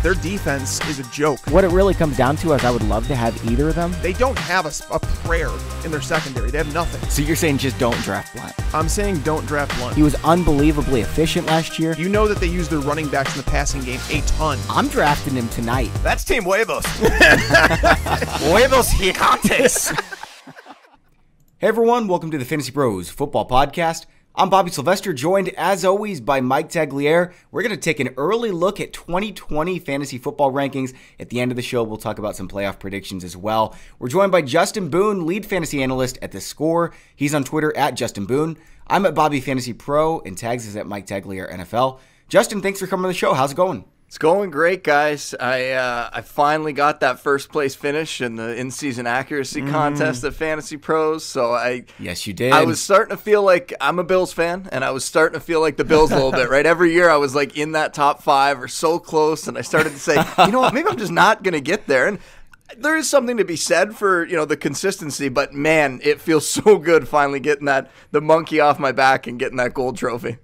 Their defense is a joke. What it really comes down to is I would love to have either of them. They don't have a prayer in their secondary. They have nothing. So you're saying just don't draft Blunt? I'm saying don't draft Blunt. He was unbelievably efficient last year. You know that they use their running backs in the passing game a ton. I'm drafting him tonight. That's Team Huevos. Huevos gigantes. Hey everyone, welcome to the FantasyPros Football Podcast. I'm Bobby Sylvester, joined as always by Mike Tagliere. We're going to take an early look at 2020 fantasy football rankings. At the end of the show, we'll talk about some playoff predictions as well. We're joined by Justin Boone, lead fantasy analyst at theScore. He's on Twitter at Justin Boone. I'm at Bobby Fantasy Pro, and Tags is at Mike Tagliere NFL. Justin, thanks for coming on the show. How's it going? It's going great, guys. I finally got that first place finish in the in-season accuracy contest at Fantasy Pros. So yes, you did. I was starting to feel like I'm a Bills fan, and I was starting to feel like the Bills a little bit, right? Every year I was like in that top 5 or so close, and I started to say, you know what, maybe I'm just not going to get there. And there is something to be said for, the consistency, but man, it feels so good finally getting the monkey off my back and getting that gold trophy.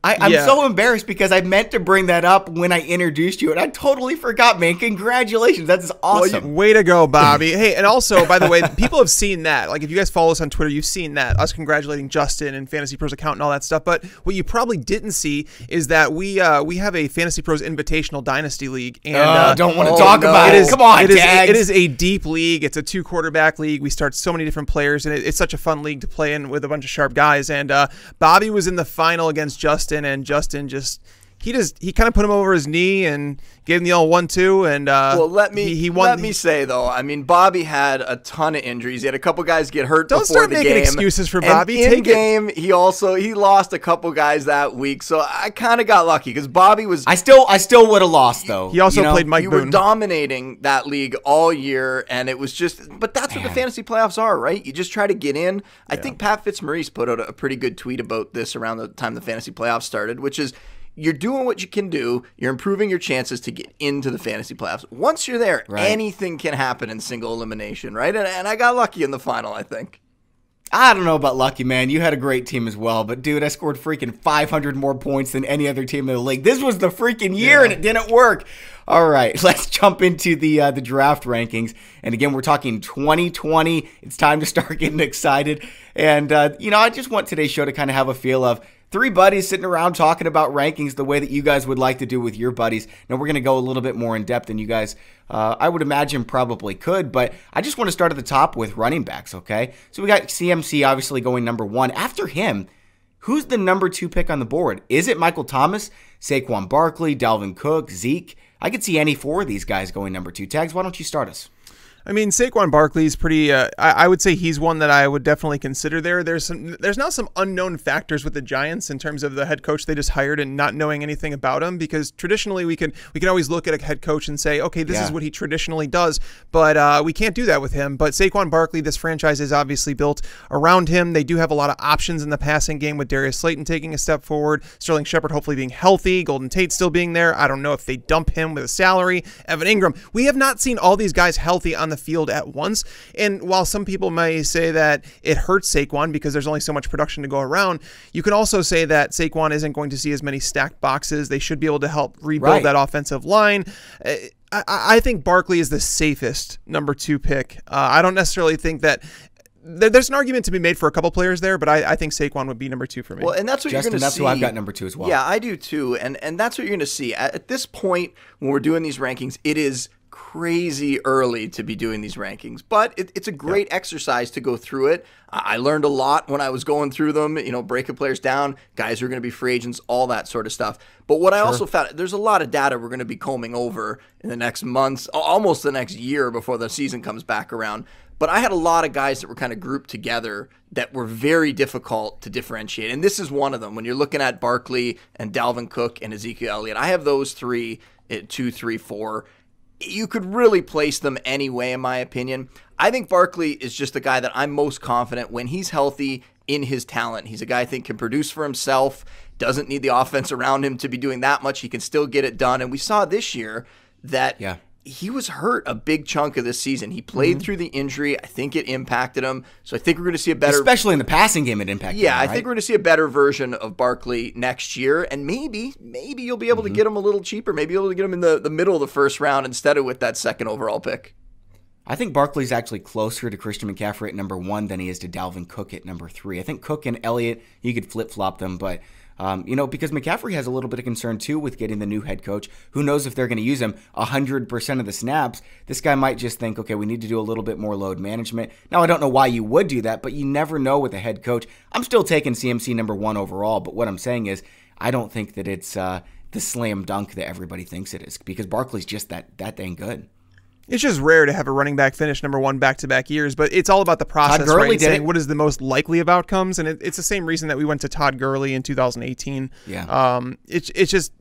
I'm so embarrassed because I meant to bring that up when I introduced you, and I totally forgot, man. Congratulations. That's awesome. Well, way to go, Bobby. Hey, and also, by the way, people have seen that. Like, if you guys follow us on Twitter, you've seen that, us congratulating Justin and Fantasy Pros account and all that stuff. But what you probably didn't see is that we have a Fantasy Pros Invitational Dynasty League. And don't want to talk about it. Come on, Tags. It is a deep league. It's a 2-quarterback league. We start so many different players, and it's such a fun league to play in with a bunch of sharp guys. And Bobby was in the final against Justin, and Justin he kind of put him over his knee and gave him the old 1-2, and well, let me say though, I mean, Bobby had a ton of injuries. He had a couple guys get hurt before the game. Don't start making excuses for Bobby. In game, he lost a couple guys that week, so I kind of got lucky because Bobby was. I still would have lost though. He also played Mike Boone. You were dominating that league all year, and it was just. But that's what the fantasy playoffs are, right? You just try to get in. I think Pat Fitzmaurice put out a pretty good tweet about this around the time the fantasy playoffs started, which is, you're doing what you can do. You're improving your chances to get into the fantasy playoffs. Once you're there, anything can happen in single elimination, right? And I got lucky in the final, I think. I don't know about lucky, man. You had a great team as well. But, dude, I scored freaking 500 more points than any other team in the league. This was the freaking year, and it didn't work. All right, let's jump into the draft rankings. And, again, we're talking 2020. It's time to start getting excited. And, I just want today's show to kind of have a feel of 3 buddies sitting around talking about rankings the way that you guys would like to do with your buddies. Now, we're going to go a little bit more in depth than you guys, I would imagine, probably could. But I just want to start at the top with running backs, okay? So we got CMC obviously going number 1. After him, who's the number 2 pick on the board? Is it Michael Thomas, Saquon Barkley, Dalvin Cook, Zeke? I could see any 4 of these guys going number 2. Tags, why don't you start us? I mean, Saquon Barkley is pretty. I would say he's one that I would definitely consider there. There's now some unknown factors with the Giants in terms of the head coach they just hired and not knowing anything about him. Because traditionally we can always look at a head coach and say, okay, this is what he traditionally does, but we can't do that with him. But Saquon Barkley, this franchise is obviously built around him. They do have a lot of options in the passing game with Darius Slayton taking a step forward, Sterling Shepard hopefully being healthy, Golden Tate still being there. I don't know if they dump him with a salary. Evan Ingram. We have not seen all these guys healthy on the field at once. And while some people may say that it hurts Saquon because there's only so much production to go around, you can also say that Saquon isn't going to see as many stacked boxes. They should be able to help rebuild that offensive line. I think Barkley is the safest number 2 pick. I don't necessarily think that there's an argument to be made for a couple players there, but I think Saquon would be number 2 for me. Well, and that's what Justin, you're going to see. That's who I've got number 2 as well. Yeah, I do too. And that's what you're going to see. At this point, when we're doing these rankings, it is crazy early to be doing these rankings, but it's a great exercise to go through it. I learned a lot when I was going through them, breaking players down, guys who are going to be free agents, all that sort of stuff. But what I also found, there's a lot of data we're going to be combing over in the next months, almost the next year before the season comes back around. But I had a lot of guys that were kind of grouped together that were very difficult to differentiate. And this is one of them. When you're looking at Barkley and Dalvin Cook and Ezekiel Elliott, I have those 3 at 2, 3, 4. You could really place them anyway, in my opinion. I think Barkley is just the guy that I'm most confident when he's healthy in his talent. He's a guy I think can produce for himself, doesn't need the offense around him to be doing that much. He can still get it done. And we saw this year that he was hurt a big chunk of this season. He played through the injury. I think it impacted him. So I think we're going to see a better... Especially in the passing game, it impacted him, Yeah, right? I think we're going to see a better version of Barkley next year. And maybe you'll be able to get him a little cheaper. Maybe you'll be able to get him in the middle of the first round instead of with that second overall pick. I think Barkley's actually closer to Christian McCaffrey at number 1 than he is to Dalvin Cook at number 3. I think Cook and Elliott, you could flip-flop them, but... because McCaffrey has a little bit of concern too with getting the new head coach. Who knows if they're going to use him 100% of the snaps? This guy might just think, okay, we need to do a little bit more load management. Now, I don't know why you would do that, but you never know with a head coach. I'm still taking CMC number 1 overall, but what I'm saying is I don't think that it's the slam dunk that everybody thinks it is because Barkley's just that dang good. It's just rare to have a running back finish number 1 back-to-back years, but it's all about the process, Todd Gurley right? did Saying it. what is the most likely of outcomes, and it's the same reason that we went to Todd Gurley in 2018. Yeah. It's just,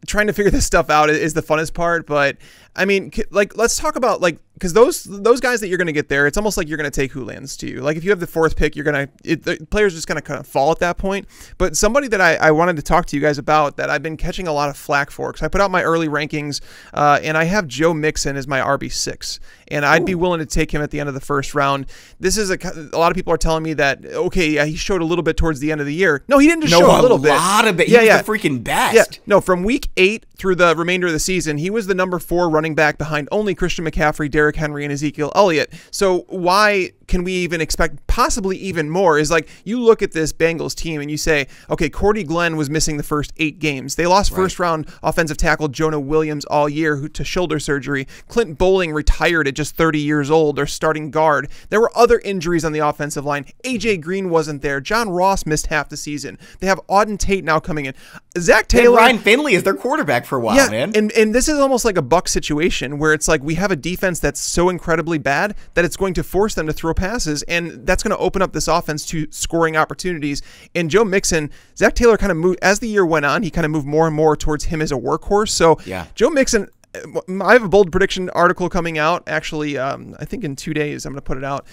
trying to figure this stuff out is the funnest part, but I mean, like, let's talk about, like, because those guys that you're going to get there, it's almost like you're going to take who lands to you. Like, if you have the 4th pick, the player's just going to kind of fall at that point. But somebody that I wanted to talk to you guys about that I've been catching a lot of flack for, because I put out my early rankings, and I have Joe Mixon as my RB6, and I'd be willing to take him at the end of the first round. This is a lot of people are telling me that, okay, yeah, he showed a little bit towards the end of the year. No, he didn't just show a little bit. A lot of it. He was the freaking best. Yeah. No, from week 8 through the remainder of the season, he was the number 4 running back behind only Christian McCaffrey, Derrick Henry, and Ezekiel Elliott. So why can we even expect possibly even more? Is like, you look at this Bengals team and you say, okay, Cordy Glenn was missing the first 8 games. They lost first round offensive tackle Jonah Williams all year to shoulder surgery. Clint Bowling retired at just 30 years old, their starting guard. There were other injuries on the offensive line. AJ Green wasn't there. John Ross missed half the season. They have Auden Tate now coming in. Zach Taylor. And Ryan Finley is their quarterback for a while, man. And this is almost like a Buck situation where it's like we have a defense that's so incredibly bad that it's going to force them to throw passes, and that's going to open up this offense to scoring opportunities. And Joe Mixon, Zach Taylor kind of moved, as the year went on, he kind of moved more and more towards him as a workhorse. So Joe Mixon, I have a bold prediction article coming out. Actually, I think in 2 days I'm going to put it out.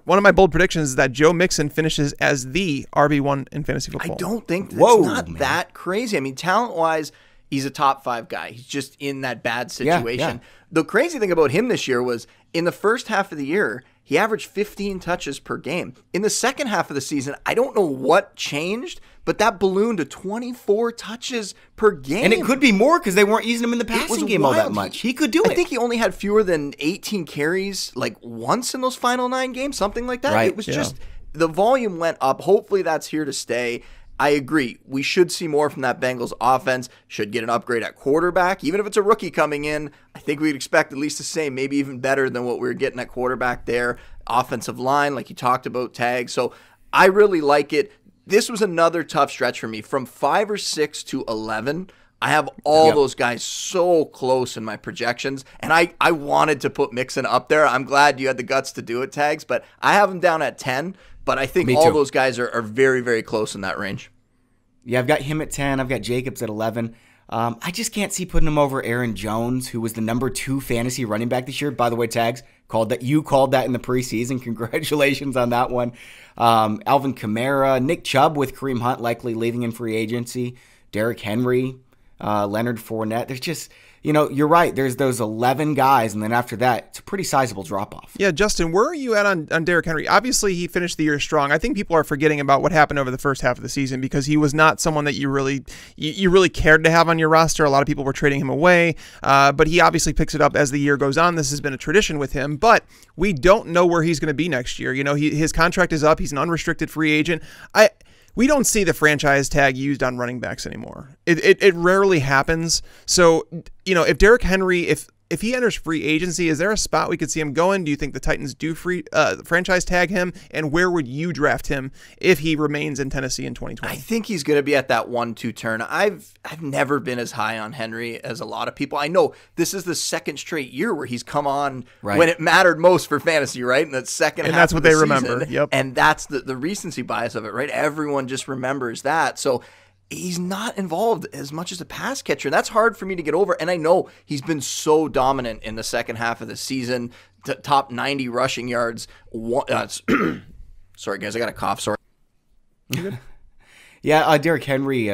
One of my bold predictions is that Joe Mixon finishes as the RB1 in fantasy football. I don't think that's not that crazy. I mean, talent-wise, he's a top 5 guy. He's just in that bad situation. Yeah. The crazy thing about him this year was in the first half of the year, he averaged 15 touches per game. In the second half of the season, I don't know what changed, but that ballooned to 24 touches per game. And it could be more because they weren't using him in the passing game all that much. He could do it. I think he only had fewer than 18 carries like once in those final 9 games, something like that. Right. It was just the volume went up. Hopefully that's here to stay. I agree. We should see more from that Bengals offense. Should get an upgrade at quarterback. Even if it's a rookie coming in, I think we'd expect at least the same, maybe even better than what we were getting at quarterback there. Offensive line, like you talked about, Tag. So I really like it. This was another tough stretch for me. From 5 or 6 to 11, I have all those guys so close in my projections, and I wanted to put Mixon up there. I'm glad you had the guts to do it, Tags, but I have him down at 10. But I think all those guys are very, very close in that range. Yeah, I've got him at 10. I've got Jacobs at 11. I just can't see putting him over Aaron Jones, who was the number 2 fantasy running back this year. By the way, Tags, you called that in the preseason. Congratulations on that one. Alvin Kamara, Nick Chubb with Kareem Hunt likely leaving in free agency. Derrick Henry, Leonard Fournette. There's just... you're right. There's those 11 guys, and then after that, it's a pretty sizable drop-off. Yeah, Justin, where are you at on Derrick Henry? Obviously, he finished the year strong. I think people are forgetting about what happened over the first half of the season because he was not someone that you really cared to have on your roster. A lot of people were trading him away, but he obviously picks it up as the year goes on. This has been a tradition with him, but we don't know where he's going to be next year. His contract is up. He's an unrestricted free agent. We don't see the franchise tag used on running backs anymore. It rarely happens. So, if Derrick Henry, if he enters free agency, is there a spot we could see him going? Do you think the Titans do franchise tag him? And where would you draft him if he remains in Tennessee in 2020? I think he's going to be at that 1-2 turn. I've never been as high on Henry as a lot of people. I know this is the second straight year where he's come on when it mattered most for fantasy, right? In that second half and that's what of the they season. remember. Yep. And that's the recency bias of it, right? Everyone just remembers that. So he's not involved as much as a pass catcher. That's hard for me to get over. And I know he's been so dominant in the second half of the season, top 90 rushing yards. Sorry, guys, I got a cough. Sorry. Yeah, Derrick Henry,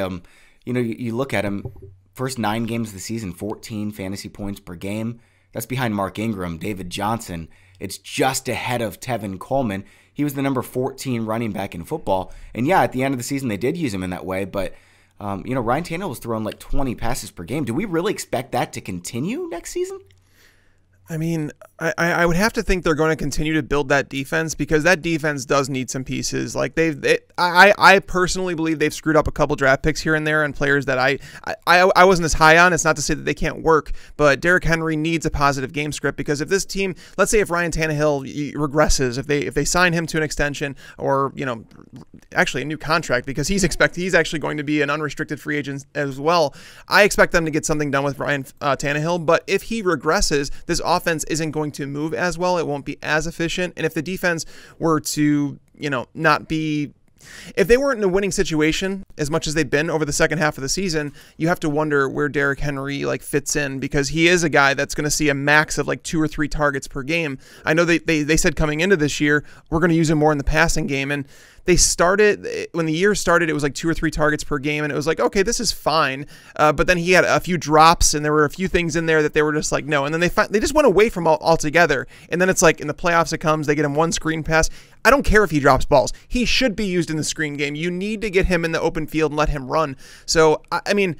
you look at him, First 9 games of the season, 14 fantasy points per game. That's behind Mark Ingram, David Johnson. It's just ahead of Tevin Coleman. He was the number 14 running back in football. And yeah, at the end of the season, they did use him in that way. But, Ryan Tannehill was throwing like 20 passes per game. Do we really expect that to continue next season? I mean, I would have to think they're going to continue to build that defense, because that defense does need some pieces. Like I personally believe they've screwed up a couple draft picks here and there and players that I wasn't as high on. It's not to say that they can't work, but Derrick Henry needs a positive game script, because if this team, let's say if Ryan Tannehill regresses, if they sign him to an extension or actually a new contract, because he's actually going to be an unrestricted free agent as well. I expect them to get something done with Ryan Tannehill, but if he regresses, this offense isn't going to move as well. It won't be as efficient. And if the defense were to, not be, if they weren't in a winning situation as much as they've been over the second half of the season, you have to wonder where Derrick Henry fits in, because he is a guy that's going to see a max of 2 or 3 targets per game. I know they said coming into this year, we're going to use him more in the passing game. And they started, when the year started, it was 2 or 3 targets per game, and it was okay, this is fine. But then he had a few drops, and there were a few things in there that they were just no. And then they just went away from altogether. And then it's in the playoffs, it comes, they get him 1 screen pass. I don't care if he drops balls. He should be used in the screen game. You need to get him in the open field and let him run. So, I mean,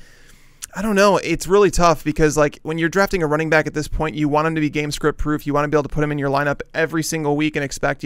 I don't know. It's really tough, because when you're drafting a running back at this point, you want him to be game script proof. You want to be able to put him in your lineup every single week and expect,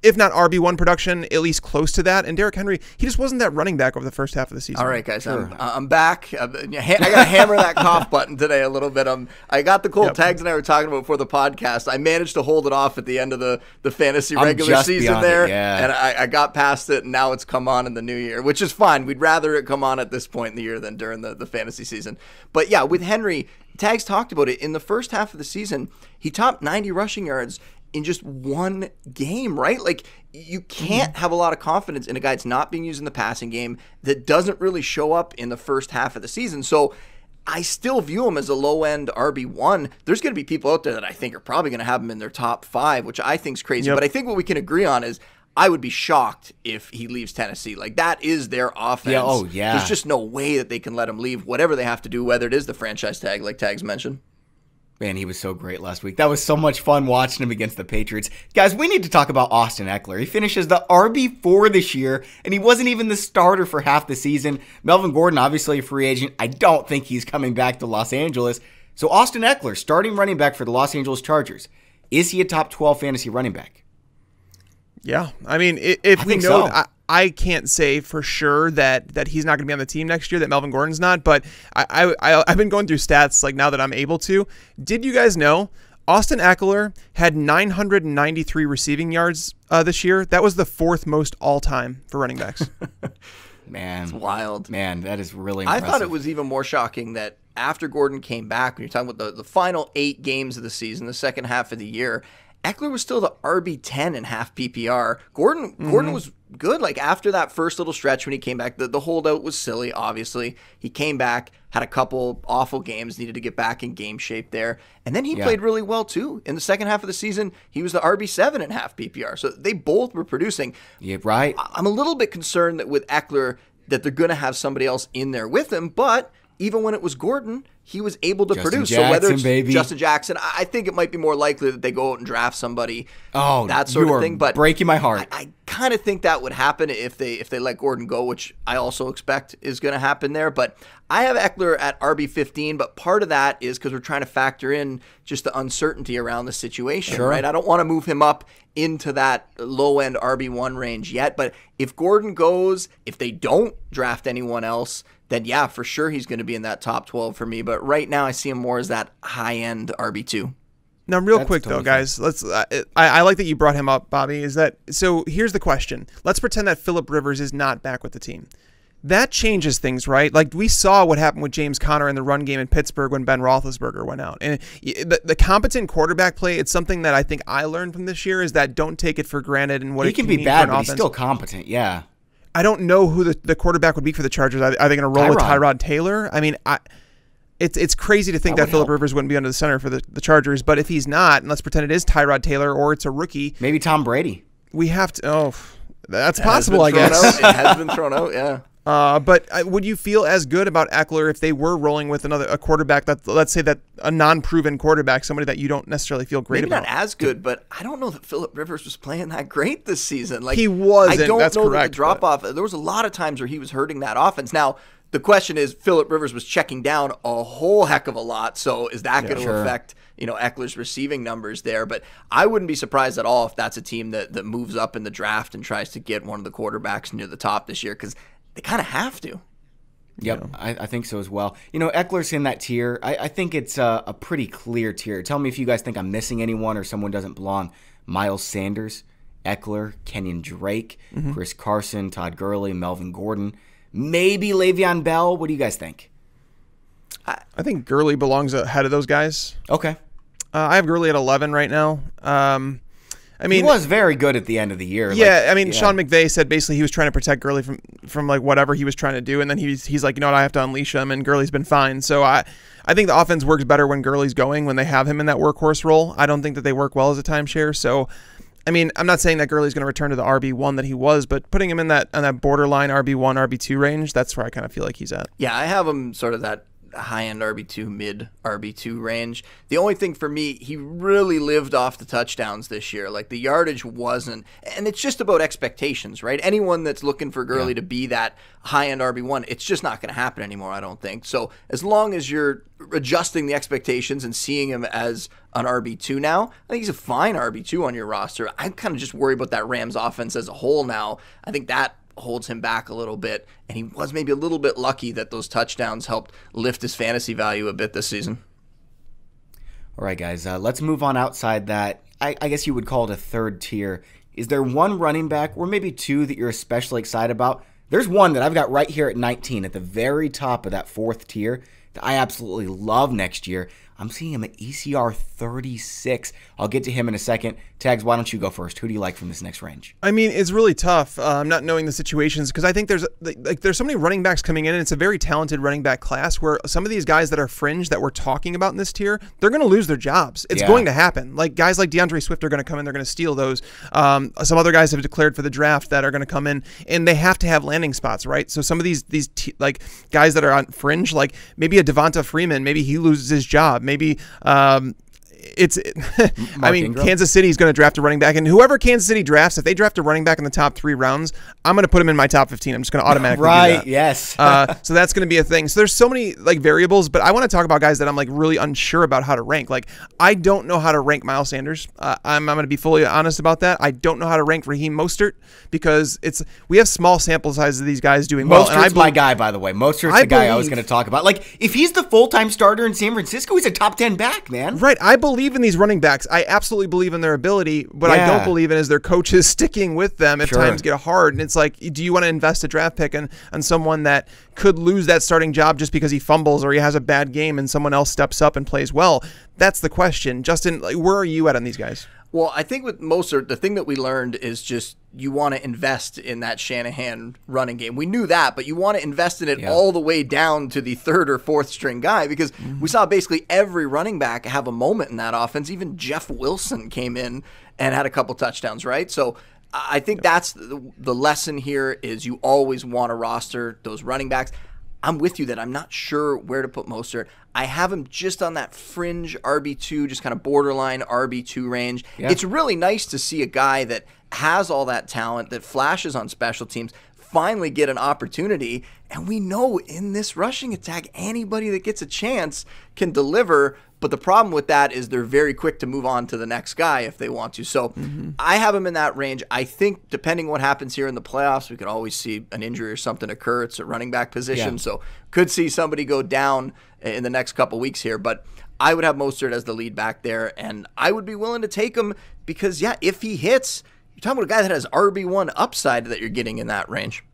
if not RB1 production, at least close to that. And Derrick Henry, he just wasn't that running back over the first half of the season. All right, guys, sure. I'm back. I got to hammer that cough button today a little bit. I got the cold tags and I were talking about before the podcast. I managed to hold it off at the end of the fantasy regular season there. And I got past it, and now it's come on in the new year, which is fine. We'd rather it come on at this point in the year than during the fantasy season. But yeah, with Henry, Tags talked about it. In the first half of the season, he topped 90 rushing yards in just 1 game, right? You can't have a lot of confidence in a guy that's not being used in the passing game, that doesn't really show up in the first half of the season. So I still view him as a low-end RB1. There's going to be people out there that I think are probably going to have him in their top 5, which I think is crazy. Yep. But I think what we can agree on is I would be shocked if he leaves Tennessee. That is their offense. Yeah, oh, yeah. There's just no way that they can let him leave, whatever they have to do, whether it is the franchise tag, like Tags mentioned. Man, he was so great last week. That was so much fun watching him against the Patriots. Guys, we need to talk about Austin Ekeler. He finishes the RB4 this year, and he wasn't even the starter for half the season. Melvin Gordon, obviously a free agent. I don't think he's coming back to Los Angeles. So Austin Ekeler, starting running back for the Los Angeles Chargers. Is he a top 12 fantasy running back? Yeah. I mean, if we know... So. I can't say for sure that he's not going to be on the team next year, that Melvin Gordon's not, but I've been going through stats now that I'm able to. Did you guys know Austin Ekeler had 993 receiving yards this year? That was the 4th most all-time for running backs. Man. It's wild. Man, that is really impressive. I thought it was even more shocking that after Gordon came back, when you're talking about the final 8 games of the season, the second half of the year, Ekeler was still the RB10 in half PPR. Gordon was good. After that first little stretch when he came back, the holdout was silly, obviously. He came back, had a couple awful games, needed to get back in game shape there. And then he played really well, too. In the second half of the season, he was the RB7 in half PPR. So they both were producing. Yeah, right. I'm a little bit concerned that with Ekeler that they're going to have somebody else in there with him, but even when it was Gordon, he was able to produce. Jackson, so whether it's baby. Justin Jackson, I think it might be more likely that they go out and draft somebody. Oh, that sort of thing. But breaking my heart. I kind of think that would happen if they let Gordon go, which I also expect is going to happen there. But I have Ekeler at RB15, but part of that is because we're trying to factor in just the uncertainty around the situation, right? I don't want to move him up into that low-end RB1 range yet. But if Gordon goes, if they don't draft anyone else, then yeah, for sure he's going to be in that top 12 for me. But right now I see him more as that high-end RB2. Now, real quick though, guys, let's. I like that you brought him up, Bobby. So here's the question. Let's pretend that Phillip Rivers is not back with the team. That changes things, right? We saw what happened with James Conner in the run game in Pittsburgh when Ben Roethlisberger went out. And the competent quarterback play, it's something that I think I learned from this year, is that don't take it for granted and what it can mean. He can be bad, but he's still competent, yeah. I don't know who the quarterback would be for the Chargers. Are they going to roll with Tyrod Taylor? I mean, it's crazy to think that Phillip Rivers wouldn't be under the center for the Chargers. But if he's not, and let's pretend it is Tyrod Taylor or it's a rookie. Maybe Tom Brady. We have to. Oh, that's possible, I guess. It has been thrown out, yeah. But would you feel as good about Ekeler if they were rolling with a quarterback that, let's say, that a non-proven quarterback, somebody that you don't necessarily feel great Maybe about? Not as good, but I don't know that Phillip Rivers was playing that great this season. Like, he wasn't. I don't That's know correct, that the drop-off. There was a lot of times where he was hurting that offense. Now, the question is, Phillip Rivers was checking down a whole heck of a lot, so is that going to affect Ekeler's receiving numbers there? But I wouldn't be surprised at all if that's a team that moves up in the draft and tries to get one of the quarterbacks near the top this year, because they kind of have to. Yep, I think so as well. Ekeler's in that tier. I think it's a pretty clear tier. Tell me if you guys think I'm missing anyone or someone doesn't belong. Miles Sanders, Ekeler, Kenyon Drake, Chris Carson, Todd Gurley, Melvin Gordon, maybe Le'Veon Bell. What do you guys think? I think Gurley belongs ahead of those guys. Okay. I have Gurley at 11 right now. He was very good at the end of the year. Yeah, Sean McVay said basically he was trying to protect Gurley from like whatever he was trying to do, and then he's like, I have to unleash him, and Gurley's been fine. So I think the offense works better when Gurley's going, when they have him in that workhorse role. I don't think that they work well as a timeshare. So, I'm not saying that Gurley's going to return to the RB1 that he was, but putting him in that borderline RB1, RB2 range, that's where I kind of feel like he's at. Yeah, I have him sort of that high-end RB2, mid RB2 range. The only thing for me, he really lived off the touchdowns this year. Like, the yardage wasn't, and it's just about expectations, right? Anyone that's looking for Gurley to be that high-end RB1, it's just not going to happen anymore, I don't think. So as long as you're adjusting the expectations and seeing him as an RB2 now, I think he's a fine RB2 on your roster. I'm kind of just worried about that Rams offense as a whole now. I think that holds him back a little bit, and he was maybe a little bit lucky that those touchdowns helped lift his fantasy value a bit this season. All right, guys, let's move on outside that. I guess you would call it a third tier. Is there one running back, or maybe two, that you're especially excited about? There's one that I've got right here at 19, at the very top of that fourth tier, that I absolutely love next year. I'm seeing him at ECR 36. I'll get to him in a second. Tags, why don't you go first? Who do you like from this next range? It's really tough not knowing the situations, because I think there's so many running backs coming in, and it's a very talented running back class where some of these guys that are fringe that we're talking about in this tier, they're going to lose their jobs. It's going to happen. Like, guys like DeAndre Swift are going to come in, they're going to steal those. Some other guys have declared for the draft that are going to come in, and they have to have landing spots, right? So some of these guys that are on fringe, like maybe a Devonta Freeman, maybe he loses his job. Maybe Kansas City's going to draft a running back, and whoever Kansas City drafts, if they draft a running back in the top 3 rounds, I'm going to put him in my top 15. I'm just going to automatically do that. Yes. So that's going to be a thing. So there's so many variables, but I want to talk about guys that I'm really unsure about how to rank. Like, I don't know how to rank Miles Sanders. I'm going to be fully honest about that. I don't know how to rank Raheem Mostert, because we have small sample sizes of these guys doing well. Mostert's my guy, by the way. Mostert's the guy I was going to talk about. Like, if he's the full-time starter in San Francisco, he's a top 10 back, man. Right. I believe in these running backs. I absolutely believe in their ability. What I don't believe in is their coaches sticking with them if times get hard. And it's like, do you want to invest a draft pick on someone that could lose that starting job just because he fumbles or he has a bad game and someone else steps up and plays well? That's the question. Justin, where are you at on these guys? Well, I think with Mostert, the thing that we learned is just you want to invest in that Shanahan running game. We knew that, but you want to invest in it all the way down to the 3rd or 4th string guy, because we saw basically every running back have a moment in that offense. Even Jeff Wilson came in and had a couple touchdowns, right? So I think that's the lesson here, is you always want to roster those running backs. I'm with you that I'm not sure where to put Mostert. I have him just on that fringe RB2, just kind of borderline RB2 range. Yeah. It's really nice to see a guy that has all that talent, that flashes on special teams, finally get an opportunity. And we know in this rushing attack, anybody that gets a chance can deliver. But the problem with that is they're very quick to move on to the next guy if they want to. So I have him in that range. I think depending what happens here in the playoffs, we could always see an injury or something occur. It's a running back position. Yeah. So could see somebody go down in the next couple weeks here. But I would have Mostert as the lead back there, and I would be willing to take him because, if he hits, you're talking about a guy that has RB1 upside that you're getting in that range.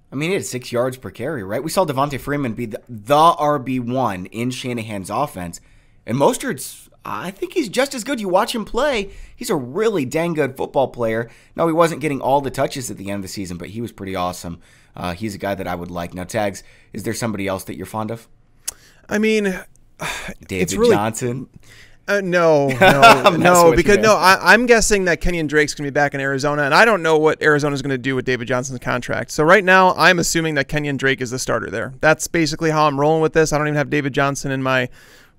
I mean, he had 6 yards per carry, right? We saw Devonta Freeman be the RB1 in Shanahan's offense. And Mostert's, I think he's just as good. You watch him play, he's a really dang good football player. No, he wasn't getting all the touches at the end of the season, but he was pretty awesome. He's a guy that I would like. Now, Tags, is there somebody else that you're fond of? I mean, David Johnson. No, because I'm guessing that Kenyon Drake's going to be back in Arizona, and I don't know what Arizona's going to do with David Johnson's contract. So right now, I'm assuming that Kenyon Drake is the starter there. That's basically how I'm rolling with this. I don't even have David Johnson in my...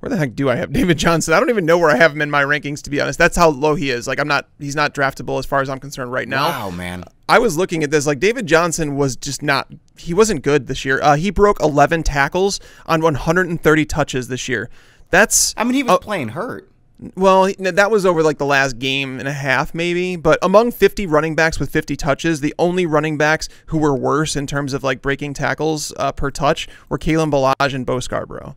Where the heck do I have David Johnson? I don't even know where I have him in my rankings, to be honest. That's how low he is. Like, he's not draftable as far as I'm concerned right now. Wow, man. I was looking at this, like, David Johnson was just not... He wasn't good this year. He broke 11 tackles on 130 touches this year. That's... I mean, he was playing hurt. Well, that was over like the last game and a half maybe, but among 50 running backs with 50 touches, the only running backs who were worse in terms of like breaking tackles per touch were Kalen Ballage and Bo Scarborough.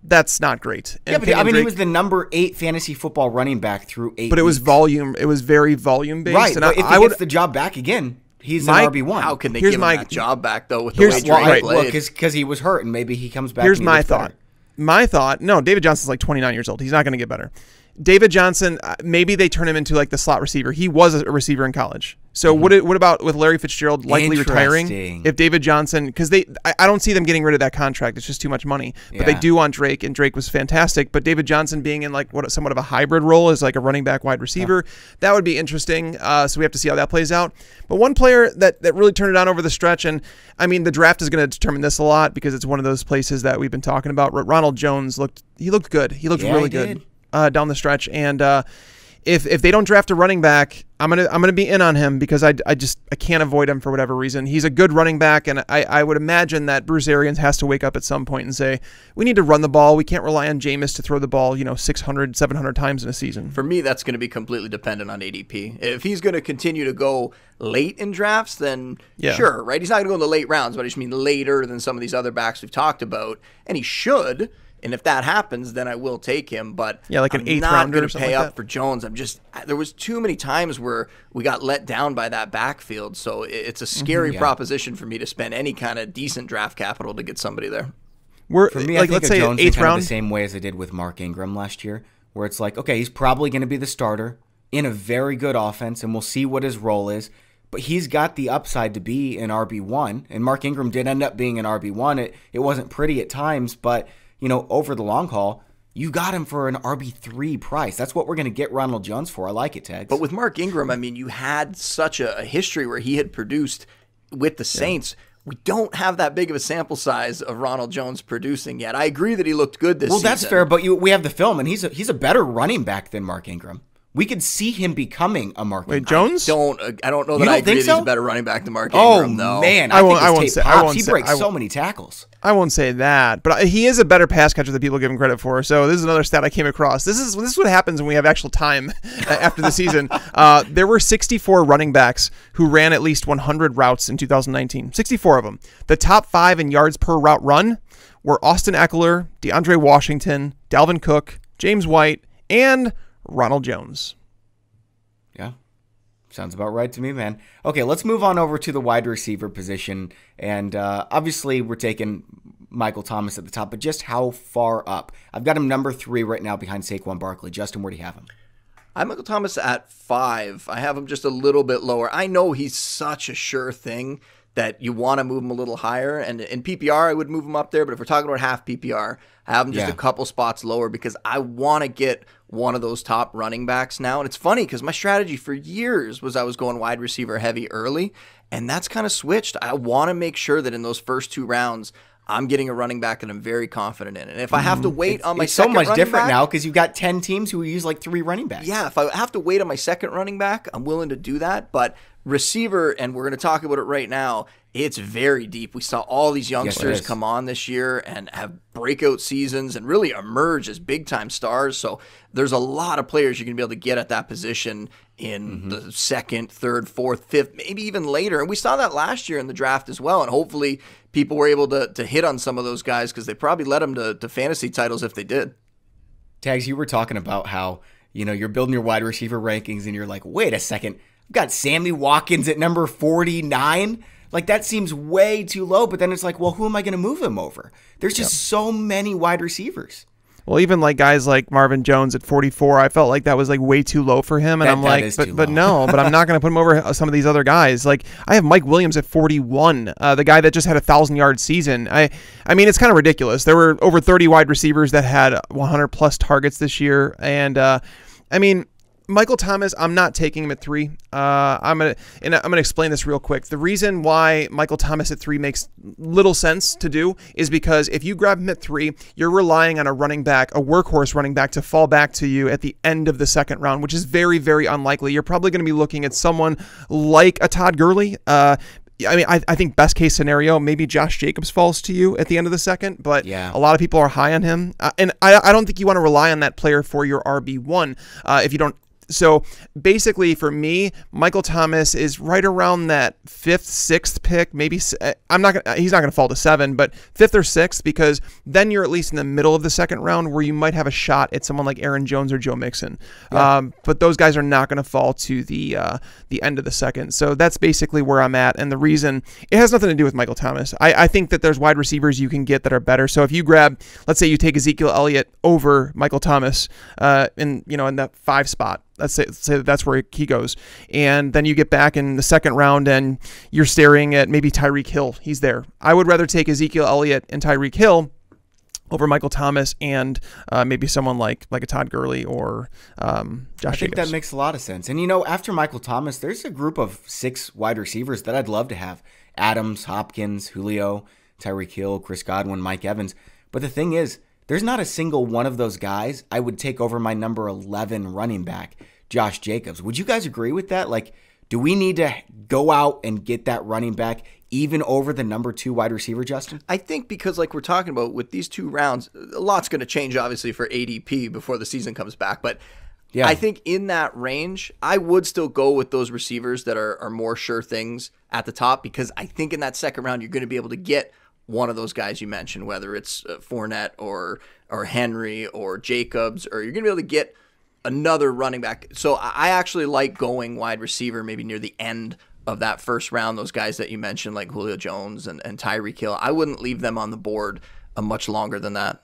That's not great. And yeah, but he was the number 8 fantasy football running back through 8 But it was volume. It was very volume based. Right, and but if he gets the job back again, he's an RB1. How can they give him that job back, though, with the way Drake played? Well, because he was hurt, and maybe he comes back. Here's my thought. No, David Johnson's like 29 years old. He's not going to get better. David Johnson, maybe they turn him into like the slot receiver. He was a receiver in college. So what about with Larry Fitzgerald likely retiring? If David Johnson, because I don't see them getting rid of that contract. It's just too much money. But they do want Drake, and Drake was fantastic. But David Johnson being in like somewhat of a hybrid role as like a running back wide receiver, that would be interesting. So we have to see how that plays out. But one player that really turned it on over the stretch, and I mean the draft is going to determine this a lot because it's one of those places that we've been talking about. Ronald Jones looked good. He looked really good down the stretch, and if they don't draft a running back, I'm gonna be in on him because I can't avoid him for whatever reason. He's a good running back, and I would imagine that Bruce Arians has to wake up at some point and say, we need to run the ball. We can't rely on Jameis to throw the ball 600, 700 times in a season. For me, that's going to be completely dependent on ADP. If he's going to continue to go late in drafts, then sure, right? He's not going to go in the late rounds, but I just mean later than some of these other backs we've talked about, and he should. And if that happens, then I will take him. But like an eighth rounder or something. I'm not going to pay up for Jones. There was too many times where we got let down by that backfield. So it's a scary proposition for me to spend any kind of decent draft capital to get somebody there. For me, I think of Jones in kind of the same way as I did with Mark Ingram last year, where it's like, okay, he's probably going to be the starter in a very good offense, and we'll see what his role is. But he's got the upside to be an RB1, and Mark Ingram did end up being an RB1. It wasn't pretty at times, but over the long haul, you got him for an RB3 price. That's what we're going to get Ronald Jones for. I like it, Tags. But with Mark Ingram, I mean, you had such a history where he had produced with the Saints. We don't have that big of a sample size of Ronald Jones producing yet. I agree that he looked good this season. Well, that's fair, but we have the film, and he's a better running back than Mark Ingram. We could see him becoming a Mark Ingram. Jones? I don't know that I agree that he's a better running back than Mark Ingram, though. Oh, man. I won't say he breaks so many tackles. I won't say that, but he is a better pass catcher than people give him credit for. So this is another stat I came across. This is what happens when we have actual time after the season. There were 64 running backs who ran at least 100 routes in 2019. 64 of them. The top 5 in yards per route run were Austin Ekeler, DeAndre Washington, Dalvin Cook, James White, and Ronald Jones. Yeah. Sounds about right to me, man. Okay, let's move on over to the wide receiver position. And obviously, we're taking Michael Thomas at the top, but just how far up? I've got him number 3 right now behind Saquon Barkley. Justin, where do you have him? I have Michael Thomas at 5. I have him just a little bit lower. I know he's such a sure thing that you want to move him a little higher. And in PPR, I would move him up there. But if we're talking about half PPR, I have him just a couple spots lower because I want to get one of those top running backs now. And it's funny because my strategy for years was I was going wide receiver heavy early, and that's kind of switched. I want to make sure that in those first 2 rounds, I'm getting a running back that I'm very confident in. And if I have to wait on my second running back... It's so much different now because you've got 10 teams who use like 3 running backs. Yeah, if I have to wait on my second running back, I'm willing to do that. But receiver, and we're going to talk about it right now, it's very deep. We saw all these youngsters come on this year and have breakout seasons and really emerge as big-time stars. So there's a lot of players you're going to be able to get at that position in the 2nd, 3rd, 4th, 5th, maybe even later. And we saw that last year in the draft as well. And hopefully people were able to hit on some of those guys because they probably led them to fantasy titles if they did. Tags, you were talking about how, you're building your wide receiver rankings and you're like, wait a second, I've got Sammy Watkins at number 49. Like, that seems way too low, but then it's like, well, who am I going to move him over? There's just so many wide receivers. Well, even like guys like Marvin Jones at 44, I felt like that was like way too low for him. And I'm like, but no, but I'm not going to put him over some of these other guys. Like I have Mike Williams at 41, the guy that just had a 1,000-yard season. I mean, it's kind of ridiculous. There were over 30 wide receivers that had 100 plus targets this year. And I mean, Michael Thomas, I'm not taking him at 3. I'm gonna explain this real quick. The reason why Michael Thomas at 3 makes little sense to do is because if you grab him at 3, you're relying on a running back, a workhorse running back, to fall back to you at the end of the second round, which is very, very unlikely. You're probably going to be looking at someone like a Todd Gurley. I mean, I think best case scenario, maybe Josh Jacobs falls to you at the end of the second, but a lot of people are high on him. And I don't think you want to rely on that player for your RB1 if you don't. So basically for me, Michael Thomas is right around that 5th, 6th pick. Maybe he's not going to fall to 7, but 5th or 6th, because then you're at least in the middle of the second round where you might have a shot at someone like Aaron Jones or Joe Mixon. But those guys are not going to fall to the end of the second. So that's basically where I'm at. And the reason, it has nothing to do with Michael Thomas. I think that there's wide receivers you can get that are better. So if you grab, let's say you take Ezekiel Elliott over Michael Thomas in that 5 spot, let's say that's where he goes. And then you get back in the second round and you're staring at maybe Tyreek Hill. He's there. I would rather take Ezekiel Elliott and Tyreek Hill over Michael Thomas and maybe someone like a Todd Gurley or Josh Jacobs. I think that makes a lot of sense. And, after Michael Thomas, there's a group of 6 wide receivers that I'd love to have. Adams, Hopkins, Julio, Tyreek Hill, Chris Godwin, Mike Evans. But the thing is, there's not a single one of those guys I would take over my number 11 running back, Josh Jacobs. Would you guys agree with that? Like, do we need to go out and get that running back even over the number 2 wide receiver, Justin? I think because like we're talking about with these 2 rounds, a lot's going to change obviously for ADP before the season comes back. But I think in that range, I would still go with those receivers that are more sure things at the top, because I think in that second round, you're going to be able to get one of those guys you mentioned, whether it's Fournette or Henry or Jacobs, or you're going to be able to get another running back. So I actually like going wide receiver maybe near the end of that first round. Those guys that you mentioned, like Julio Jones and Tyreek Hill, I wouldn't leave them on the board much longer than that.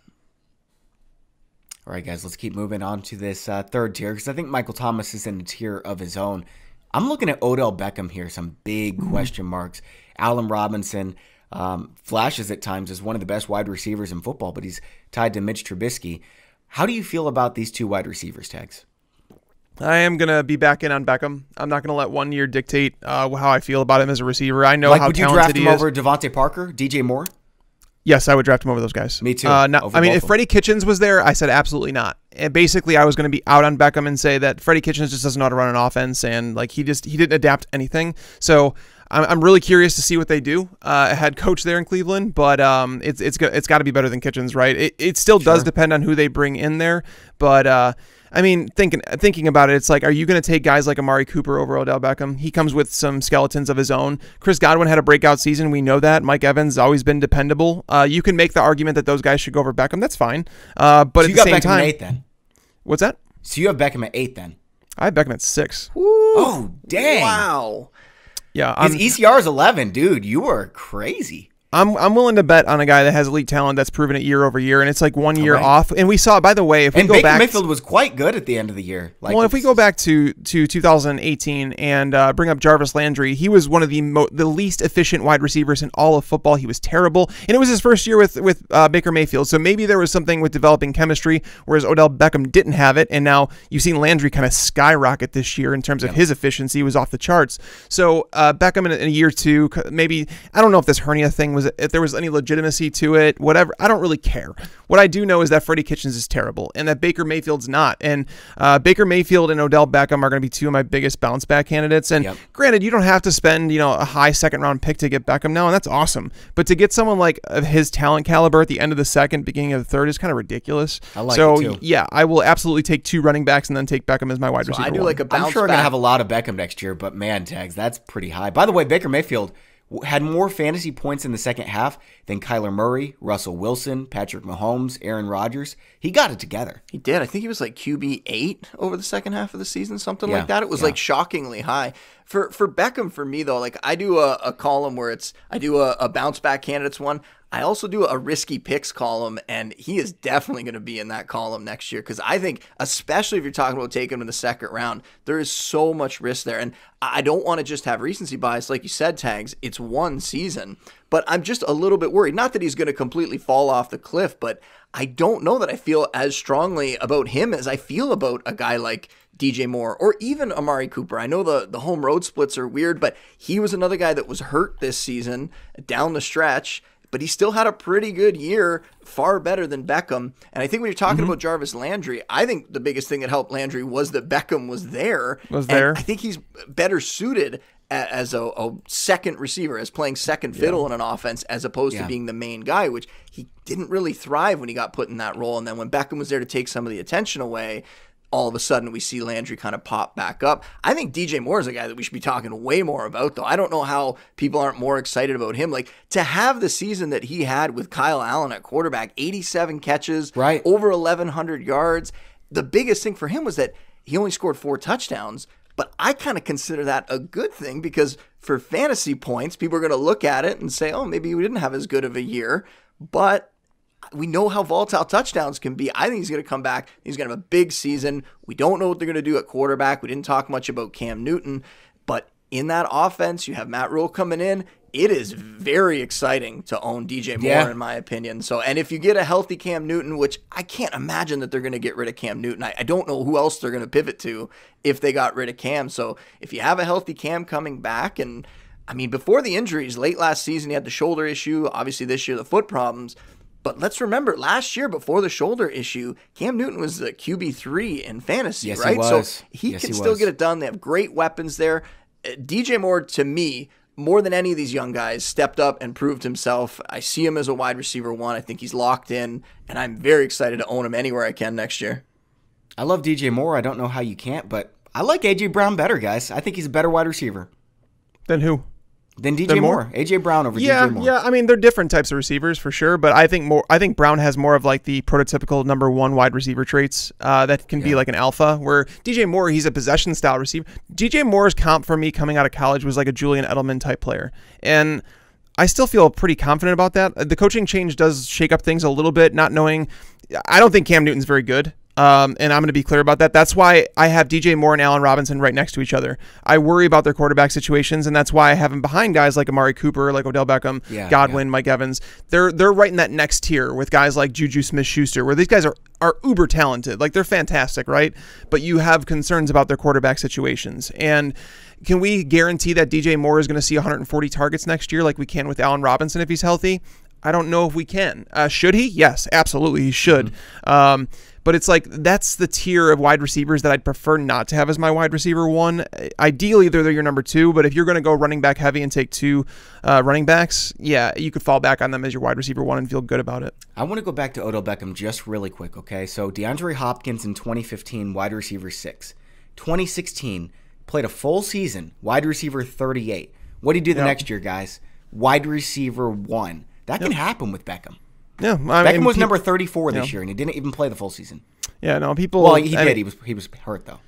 All right, guys, let's keep moving on to this third tier, because I think Michael Thomas is in a tier of his own. I'm looking at Odell Beckham here, some big question marks. Allen Robinson flashes at times as one of the best wide receivers in football, but he's tied to Mitch Trubisky. How do you feel about these 2 wide receivers, Tags? I am going to be back in on Beckham. I'm not going to let 1 year dictate how I feel about him as a receiver. I know how talented he is. Would you draft him over Devontae Parker, DJ Moore? Yes, I would draft him over those guys. Me too. If Freddie Kitchens was there, I said absolutely not. And basically, I was going to be out on Beckham and say that Freddie Kitchens just doesn't know how to run an offense, and like he didn't adapt anything. So I'm really curious to see what they do. A head coach there in Cleveland, but it's got to be better than Kitchens, right? It still does depend on who they bring in there, but I mean, thinking about it, it's like, are you going to take guys like Amari Cooper over Odell Beckham? He comes with some skeletons of his own. Chris Godwin had a breakout season. We know that. Mike Evans has always been dependable. You can make the argument that those guys should go over Beckham. That's fine. But so at the same time, you got Beckham at 8 then. What's that? So you have Beckham at 8 then. I have Beckham at 6. Woo. Oh, dang. Wow. Yeah. His ECR is 11, dude. You are crazy. I'm willing to bet on a guy that has elite talent that's proven it year over year, and it's like 1 year off. And we saw, by the way, if we go back, Mayfield was quite good at the end of the year. If we go back to 2018 and bring up Jarvis Landry, he was one of the least efficient wide receivers in all of football. He was terrible, and it was his first year with Baker Mayfield. So maybe there was something with developing chemistry, whereas Odell Beckham didn't have it. And now you've seen Landry kind of skyrocket this year in terms of his efficiency. He was off the charts. So Beckham in a year 2, maybe, I don't know if this hernia thing was, if there was any legitimacy to it, whatever. I don't really care. What I do know is that Freddie Kitchens is terrible and that Baker Mayfield's not. And Baker Mayfield and Odell Beckham are going to be 2 of my biggest bounce back candidates. And granted, you don't have to spend, a high second round pick to get Beckham now, and that's awesome. But to get someone like of his talent caliber at the end of the second, beginning of the third is kind of ridiculous. I like it too. Yeah, I will absolutely take 2 running backs and then take Beckham as my wide receiver. I do like a bounce I'm sure we're back. going to have a lot of Beckham next year, but man, Tags, that's pretty high. By the way, Baker Mayfield had more fantasy points in the second half than Kyler Murray, Russell Wilson, Patrick Mahomes, Aaron Rodgers. He got it together. He did. I think he was like QB 8 over the second half of the season, something like that. It was like shockingly high. For Beckham, for me though, like I do a column where I do a bounce back candidates one. I also do a risky picks column, and he is definitely going to be in that column next year because I think, especially if you're talking about taking him in the second round, there is so much risk there. And I don't want to just have recency bias. Like you said, Tags, it's one season, but I'm just a little bit worried. Not that he's going to completely fall off the cliff, but I don't know that I feel as strongly about him as I feel about a guy like DJ Moore or even Amari Cooper. I know the home road splits are weird, but he was another guy that was hurt this season down the stretch, but he still had a pretty good year, far better than Beckham. And I think when you're talking about Jarvis Landry, I think the biggest thing that helped Landry was that Beckham was there. And I think he's better suited as a second receiver, as playing second fiddle in an offense, as opposed to being the main guy, which he didn't really thrive when he got put in that role. And then when Beckham was there to take some of the attention away, all of a sudden we see Landry kind of pop back up. I think DJ Moore is a guy that we should be talking way more about, though. I don't know how people aren't more excited about him. Like, to have the season that he had with Kyle Allen at quarterback, 87 catches, over 1,100 yards. The biggest thing for him was that he only scored 4 touchdowns, but I kind of consider that a good thing because for fantasy points, people are going to look at it and say, oh, maybe we didn't have as good of a year, but we know how volatile touchdowns can be. I think he's going to come back. He's going to have a big season. We don't know what they're going to do at quarterback. We didn't talk much about Cam Newton, but in that offense, you have Matt Rule coming in. It is very exciting to own DJ Moore, in my opinion. So, and if you get a healthy Cam Newton, which I can't imagine that they're going to get rid of Cam Newton. I don't know who else they're going to pivot to if they got rid of Cam. So if you have a healthy Cam coming back, and I mean, before the injuries, late last season, he had the shoulder issue. Obviously this year, the foot problems. But let's remember, last year, before the shoulder issue, Cam Newton was the QB3 in fantasy, right? He was. So he can still get it done. They have great weapons there. DJ Moore, to me, more than any of these young guys, stepped up and proved himself. I see him as a wide receiver 1. I think he's locked in, and I'm very excited to own him anywhere I can next year. I love DJ Moore. I don't know how you can't, but I like A.J. Brown better, guys. I think he's a better wide receiver. Then who? Than DJ Moore. A.J. Brown over DJ Moore. Yeah, I mean, they're different types of receivers for sure, but I think Brown has more of like the prototypical number 1 wide receiver traits that can be like an alpha, where DJ Moore, he's a possession style receiver. DJ Moore's comp for me coming out of college was like a Julian Edelman type player. And I still feel pretty confident about that. The coaching change does shake up things a little bit, not knowing. I don't think Cam Newton's very good. And I'm going to be clear about that. That's why I have DJ Moore and Allen Robinson right next to each other. I worry about their quarterback situations, and that's why I have them behind guys like Amari Cooper, like Odell Beckham, Godwin, Mike Evans. They're right in that next tier with guys like Juju Smith-Schuster, where these guys are uber talented. Like, they're fantastic, right? But you have concerns about their quarterback situations. And can we guarantee that DJ Moore is going to see 140 targets next year like we can with Allen Robinson if he's healthy? I don't know if we can. Should he? Yes, absolutely, he should. But it's like, that's the tier of wide receivers that I'd prefer not to have as my wide receiver 1. Ideally, they're your number 2, but if you're going to go running back heavy and take 2 running backs, you could fall back on them as your wide receiver 1 and feel good about it. I want to go back to Odell Beckham just really quick, okay? So DeAndre Hopkins in 2015, wide receiver 6. 2016, played a full season, wide receiver 38. What did he do the next year, guys? Wide receiver 1. That can happen with Beckham. Yeah, Beckham was number 34 this year, and he didn't even play the full season. Yeah, no, people. Well, he did. He was hurt though.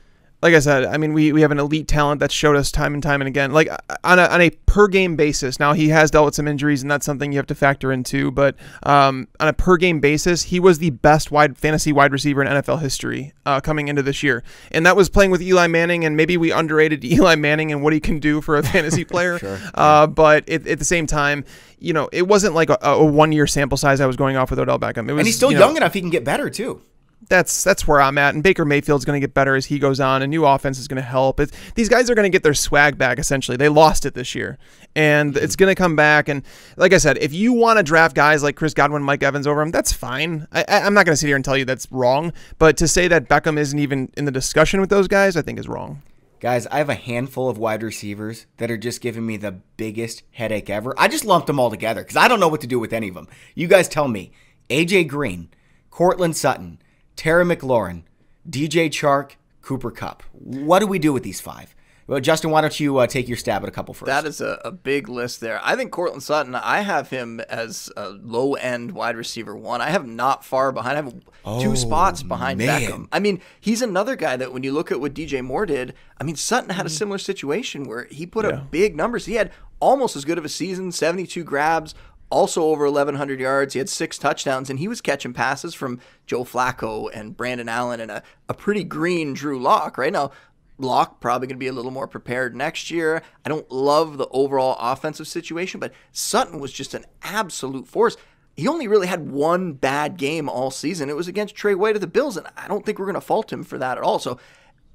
Like I said, I mean, we have an elite talent that showed us time and time and again. Like on a per game basis. Now he has dealt with some injuries, and that's something you have to factor into. But on a per game basis, he was the best fantasy wide receiver in NFL history coming into this year, and that was playing with Eli Manning. And maybe we underrated Eli Manning and what he can do for a fantasy player. Sure. But at the same time, you know, it wasn't like a 1-year sample size I was going off with Odell Beckham. It was, and he's still young enough; he can get better too. That's where I'm at, and Baker Mayfield's going to get better as he goes on. A new offense is going to help. These guys are going to get their swag back, essentially. They lost it this year, and it's going to come back. And like I said, if you want to draft guys like Chris Godwin, Mike Evans over him, that's fine. I'm not going to sit here and tell you that's wrong, but to say that Beckham isn't even in the discussion with those guys, I think is wrong. Guys, I have a handful of wide receivers that are just giving me the biggest headache ever. I just lumped them all together because I don't know what to do with any of them. You guys tell me. AJ Green, Courtland Sutton, Terry McLaurin, DJ Chark, Cooper Kupp. What do we do with these 5? Well, Justin, why don't you take your stab at a couple first? That is a big list there. I think Courtland Sutton, I have him as a low-end wide receiver 1. I have him not far behind. I have 2 spots behind Beckham. I mean, he's another guy that when you look at what DJ Moore did, I mean, Sutton had a similar situation where he put up big numbers. He had almost as good of a season, 72 grabs, also over 1,100 yards. He had 6 touchdowns, and he was catching passes from Joe Flacco and Brandon Allen and a pretty green Drew Lock. Right now, Lock probably going to be a little more prepared next year. I don't love the overall offensive situation, but Sutton was just an absolute force. He only really had one bad game all season. It was against Trey White of the Bills, and I don't think we're going to fault him for that at all. So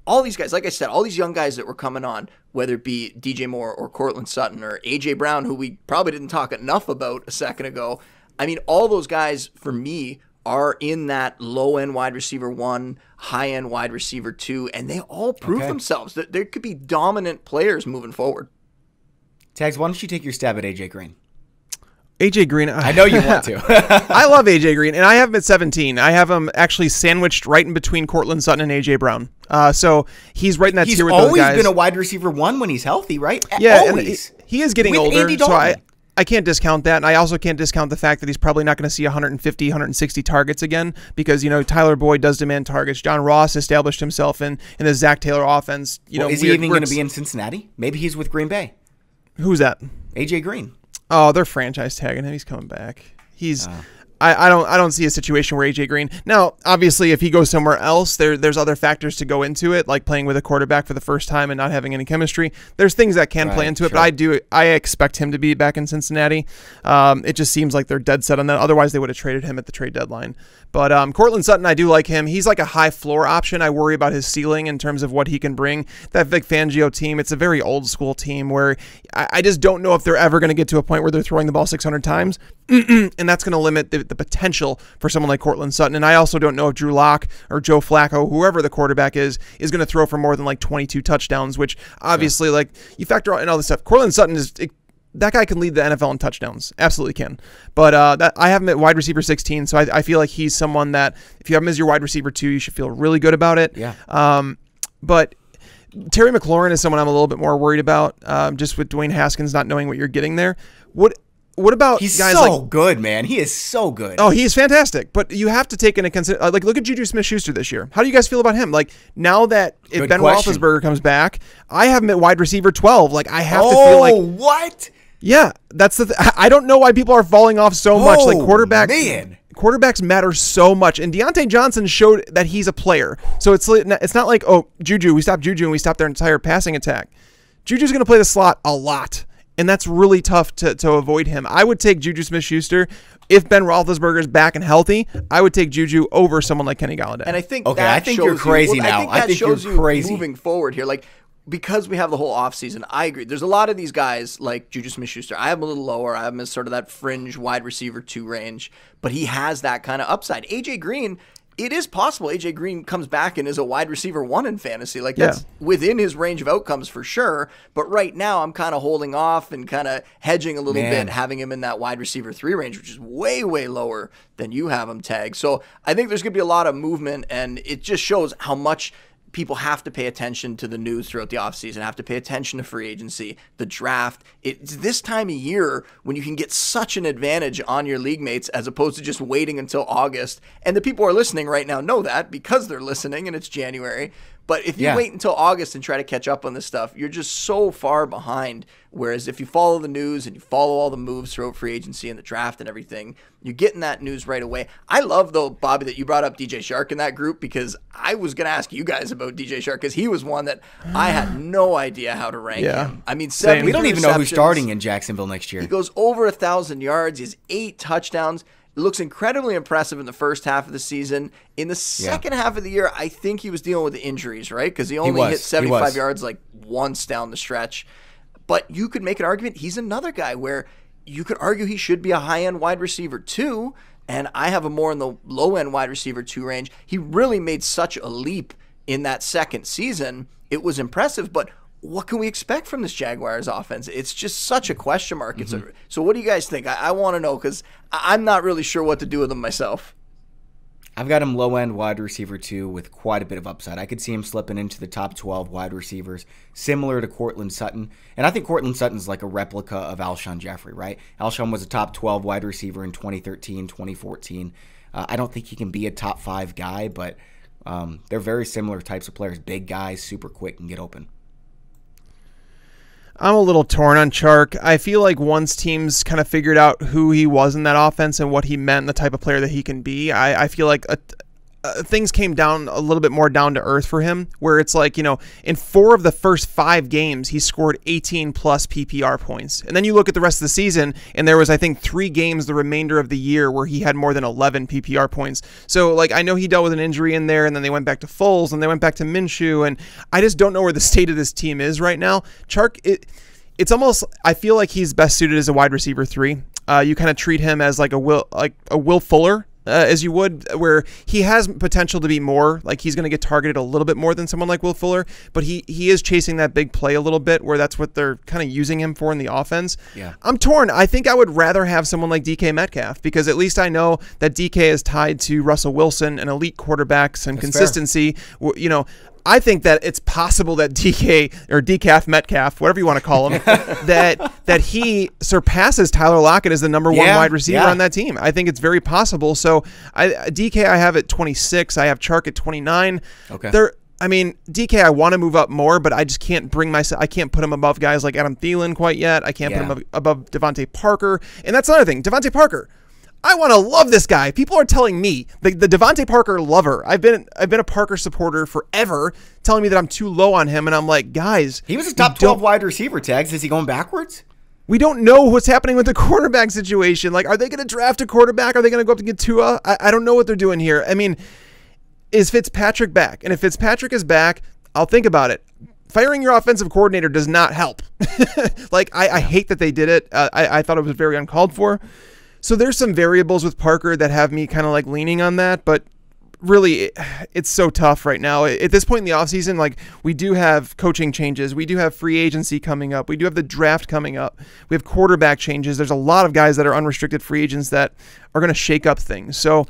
all these guys, like I said, all these young guys that were coming on, whether it be DJ Moore or Courtland Sutton or AJ Brown, who we probably didn't talk enough about a second ago. I mean, all those guys, for me, are in that low-end wide receiver 1, high-end wide receiver 2, and they all prove themselves that there could be dominant players moving forward. Tags, why don't you take your stab at AJ Green? AJ Green. I know you want to. I love AJ Green, and I have him at 17. I have him actually sandwiched right in between Courtland Sutton and AJ Brown. So he's right in that tier with those guys. He's always been a wide receiver 1 when he's healthy, right? Yeah, always. And he is getting older, so I can't discount that, and I also can't discount the fact that he's probably not going to see 150, 160 targets again because, Tyler Boyd does demand targets. John Ross established himself in the Zach Taylor offense. Is he even going to be in Cincinnati? Maybe he's with Green Bay. Who's that? AJ Green. Oh, they're franchise tagging him. He's coming back. I don't see a situation where AJ Green. Now, obviously, if he goes somewhere else, there's other factors to go into it, like playing with a quarterback for the first time and not having any chemistry. There's things that can play into it, but I expect him to be back in Cincinnati. It just seems like they're dead set on that. Otherwise, they would have traded him at the trade deadline. But Courtland Sutton, I do like him. He's like a high floor option. I worry about his ceiling in terms of what he can bring. That Vic Fangio team, it's a very old school team where I just don't know if they're ever going to get to a point where they're throwing the ball 600 times. And that's going to limit the potential for someone like Courtland Sutton. And I also don't know if Drew Lock or Joe Flacco, whoever the quarterback is going to throw for more than like 22 touchdowns, which obviously, like, you factor in all this stuff. Courtland Sutton that guy can lead the NFL in touchdowns. Absolutely can. But I have him at wide receiver 16, so I feel like he's someone that if you have him as your wide receiver 2, you should feel really good about it. Yeah. But Terry McLaurin is someone I'm a little bit more worried about, just with Dwayne Haskins not knowing what you're getting there. What about he's guys so good, man. He is so good. Oh, he is fantastic. But you have to take into consideration, look at Juju Smith-Schuster this year. How do you guys feel about him? Like, now that if Ben Roethlisberger comes back, I have him at wide receiver 12. Like, I have to feel like... Oh, what? Yeah, that's I don't know why people are falling off so much. Like, quarterbacks matter so much. And Deontay Johnson showed that he's a player. So it's not like, Juju, we stopped Juju and we stopped their entire passing attack. Juju's going to play the slot a lot. And that's really tough to avoid him. I would take Juju Smith-Schuster. If Ben Roethlisberger is back and healthy, I would take Juju over someone like Kenny Golladay. And I think I think you're crazy now. I think you're crazy moving forward here. Like, because we have the whole offseason, I agree. There's a lot of these guys like Juju Smith-Schuster. I have him a little lower. I have him as sort of that fringe wide receiver 2 range. But he has that kind of upside. AJ Green, it is possible AJ Green comes back and is a wide receiver 1 in fantasy. Like, that's within his range of outcomes for sure. But right now, I'm kind of holding off and kind of hedging a little bit, having him in that wide receiver 3 range, which is way, way lower than you have him tagged. So I think there's going to be a lot of movement, and it just shows how much people have to pay attention to the news throughout the offseason, have to pay attention to free agency, the draft. It's this time of year when you can get such an advantage on your league mates as opposed to just waiting until August. And the people who are listening right now know that because they're listening and it's January. But if you wait until August and try to catch up on this stuff, you're just so far behind. Whereas if you follow the news and you follow all the moves throughout free agency and the draft and everything, you're getting that news right away. I love, though, Bobby, that you brought up DJ Shark in that group because I was going to ask you guys about DJ Shark because he was one that I had no idea how to rank him. I mean, we don't even know who's starting in Jacksonville next year. He goes over 1,000 yards. He has 8 touchdowns. It looks incredibly impressive in the first half of the season. In the second half of the year, I think he was dealing with the injuries, right? Because he only hit 75 yards like once down the stretch. But you could make an argument he's another guy where you could argue he should be a high-end wide receiver too, and I have him more in the low-end wide receiver 2 range. He really made such a leap in that second season. It was impressive, but what can we expect from this Jaguars offense? It's just such a question mark. So what do you guys think? I want to know because I'm not really sure what to do with him myself. I've got him low-end wide receiver 2 with quite a bit of upside. I could see him slipping into the top 12 wide receivers, similar to Courtland Sutton. And I think Courtland Sutton's like a replica of Alshon Jeffrey, right? Alshon was a top 12 wide receiver in 2013, 2014. I don't think he can be a top 5 guy, but they're very similar types of players. Big guys, super quick, and get open. I'm a little torn on Chark. I feel like once teams kind of figured out who he was in that offense and what he meant and the type of player that he can be, I feel like things came down a little bit more down to earth for him, where it's like, in 4 of the first 5 games, he scored 18 plus PPR points. And then you look at the rest of the season, and there was, I think, 3 games the remainder of the year where he had more than 11 PPR points. So, like, I know he dealt with an injury in there, and then they went back to Foles, and they went back to Minshew, and I just don't know where the state of this team is right now. Chark, it's almost, I feel like he's best suited as a wide receiver 3. You kind of treat him as like a Will Fuller, as you would, where he has potential to be more, like he's going to get targeted a little bit more than someone like Will Fuller, but he is chasing that big play a little bit, where that's what they're kind of using him for in the offense. Yeah. I'm torn. I think I would rather have someone like DK Metcalf, because at least I know that DK is tied to Russell Wilson and elite quarterbacks and consistency. Fair. I think that it's possible that DK or Decaf Metcalf, whatever you want to call him, that he surpasses Tyler Lockett as the number 1 wide receiver on that team. I think it's very possible. So DK I have at 26. I have Chark at 29. Okay. DK I want to move up more, but I just can't bring myself. I can't put him above guys like Adam Thielen quite yet. I can't put him above Devontae Parker. And that's another thing. Devontae Parker, I want to love this guy. People are telling me, the Devontae Parker lover. I've been a Parker supporter forever, telling me that I'm too low on him, and I'm like, guys, he was a top 12 wide receiver, Tags. Is he going backwards? We don't know what's happening with the quarterback situation. Like, are they going to draft a quarterback? Are they going to go up to get Tua? I don't know what they're doing here. I mean, is Fitzpatrick back? And if Fitzpatrick is back, I'll think about it. Firing your offensive coordinator does not help. I hate that they did it. I thought it was very uncalled for. So there's some variables with Parker that have me kind of like leaning on that, but really it's so tough right now. At this point in the offseason, like, we do have coaching changes. We do have free agency coming up. We do have the draft coming up. We have quarterback changes. There's a lot of guys that are unrestricted free agents that are going to shake up things. So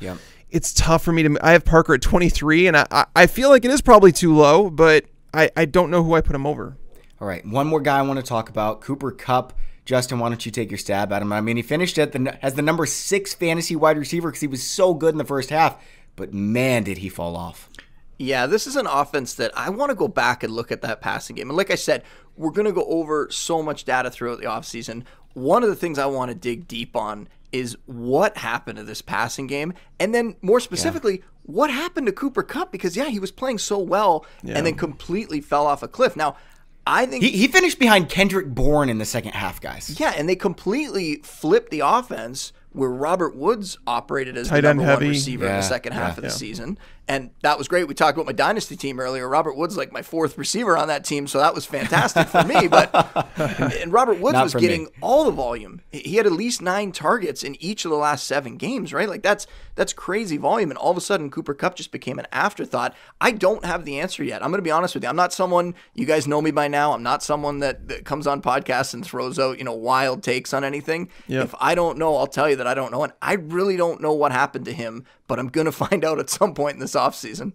it's tough for me to, I have Parker at 23, and I feel like it is probably too low, but I don't know who I put him over. All right. One more guy I want to talk about, Cooper Kupp. Justin, why don't you take your stab at him? I mean, he finished as the number 6 fantasy wide receiver because he was so good in the first half, but man, did he fall off. Yeah, this is an offense that I want to go back and look at that passing game. And like I said, we're going to go over so much data throughout the offseason. One of the things I want to dig deep on is what happened to this passing game, and then more specifically, what happened to Cooper Kupp? Because, he was playing so well and then completely fell off a cliff. Now, I think he finished behind Kendrick Bourne in the second half, guys. Yeah, and they completely flipped the offense where Robert Woods operated as the number 1 receiver in the second half of the season. And that was great. We talked about my dynasty team earlier. Robert Woods like my 4th receiver on that team, so that was fantastic for me. And Robert Woods was getting all the volume. He had at least 9 targets in each of the last 7 games, right? Like that's crazy volume. And all of a sudden, Cooper Kupp just became an afterthought. I don't have the answer yet. I'm going to be honest with you. I'm not someone, you guys know me by now. I'm not someone that comes on podcasts and throws out, wild takes on anything. Yep. If I don't know, I'll tell you that I don't know. And I really don't know what happened to him, but I'm going to find out at some point in this offseason.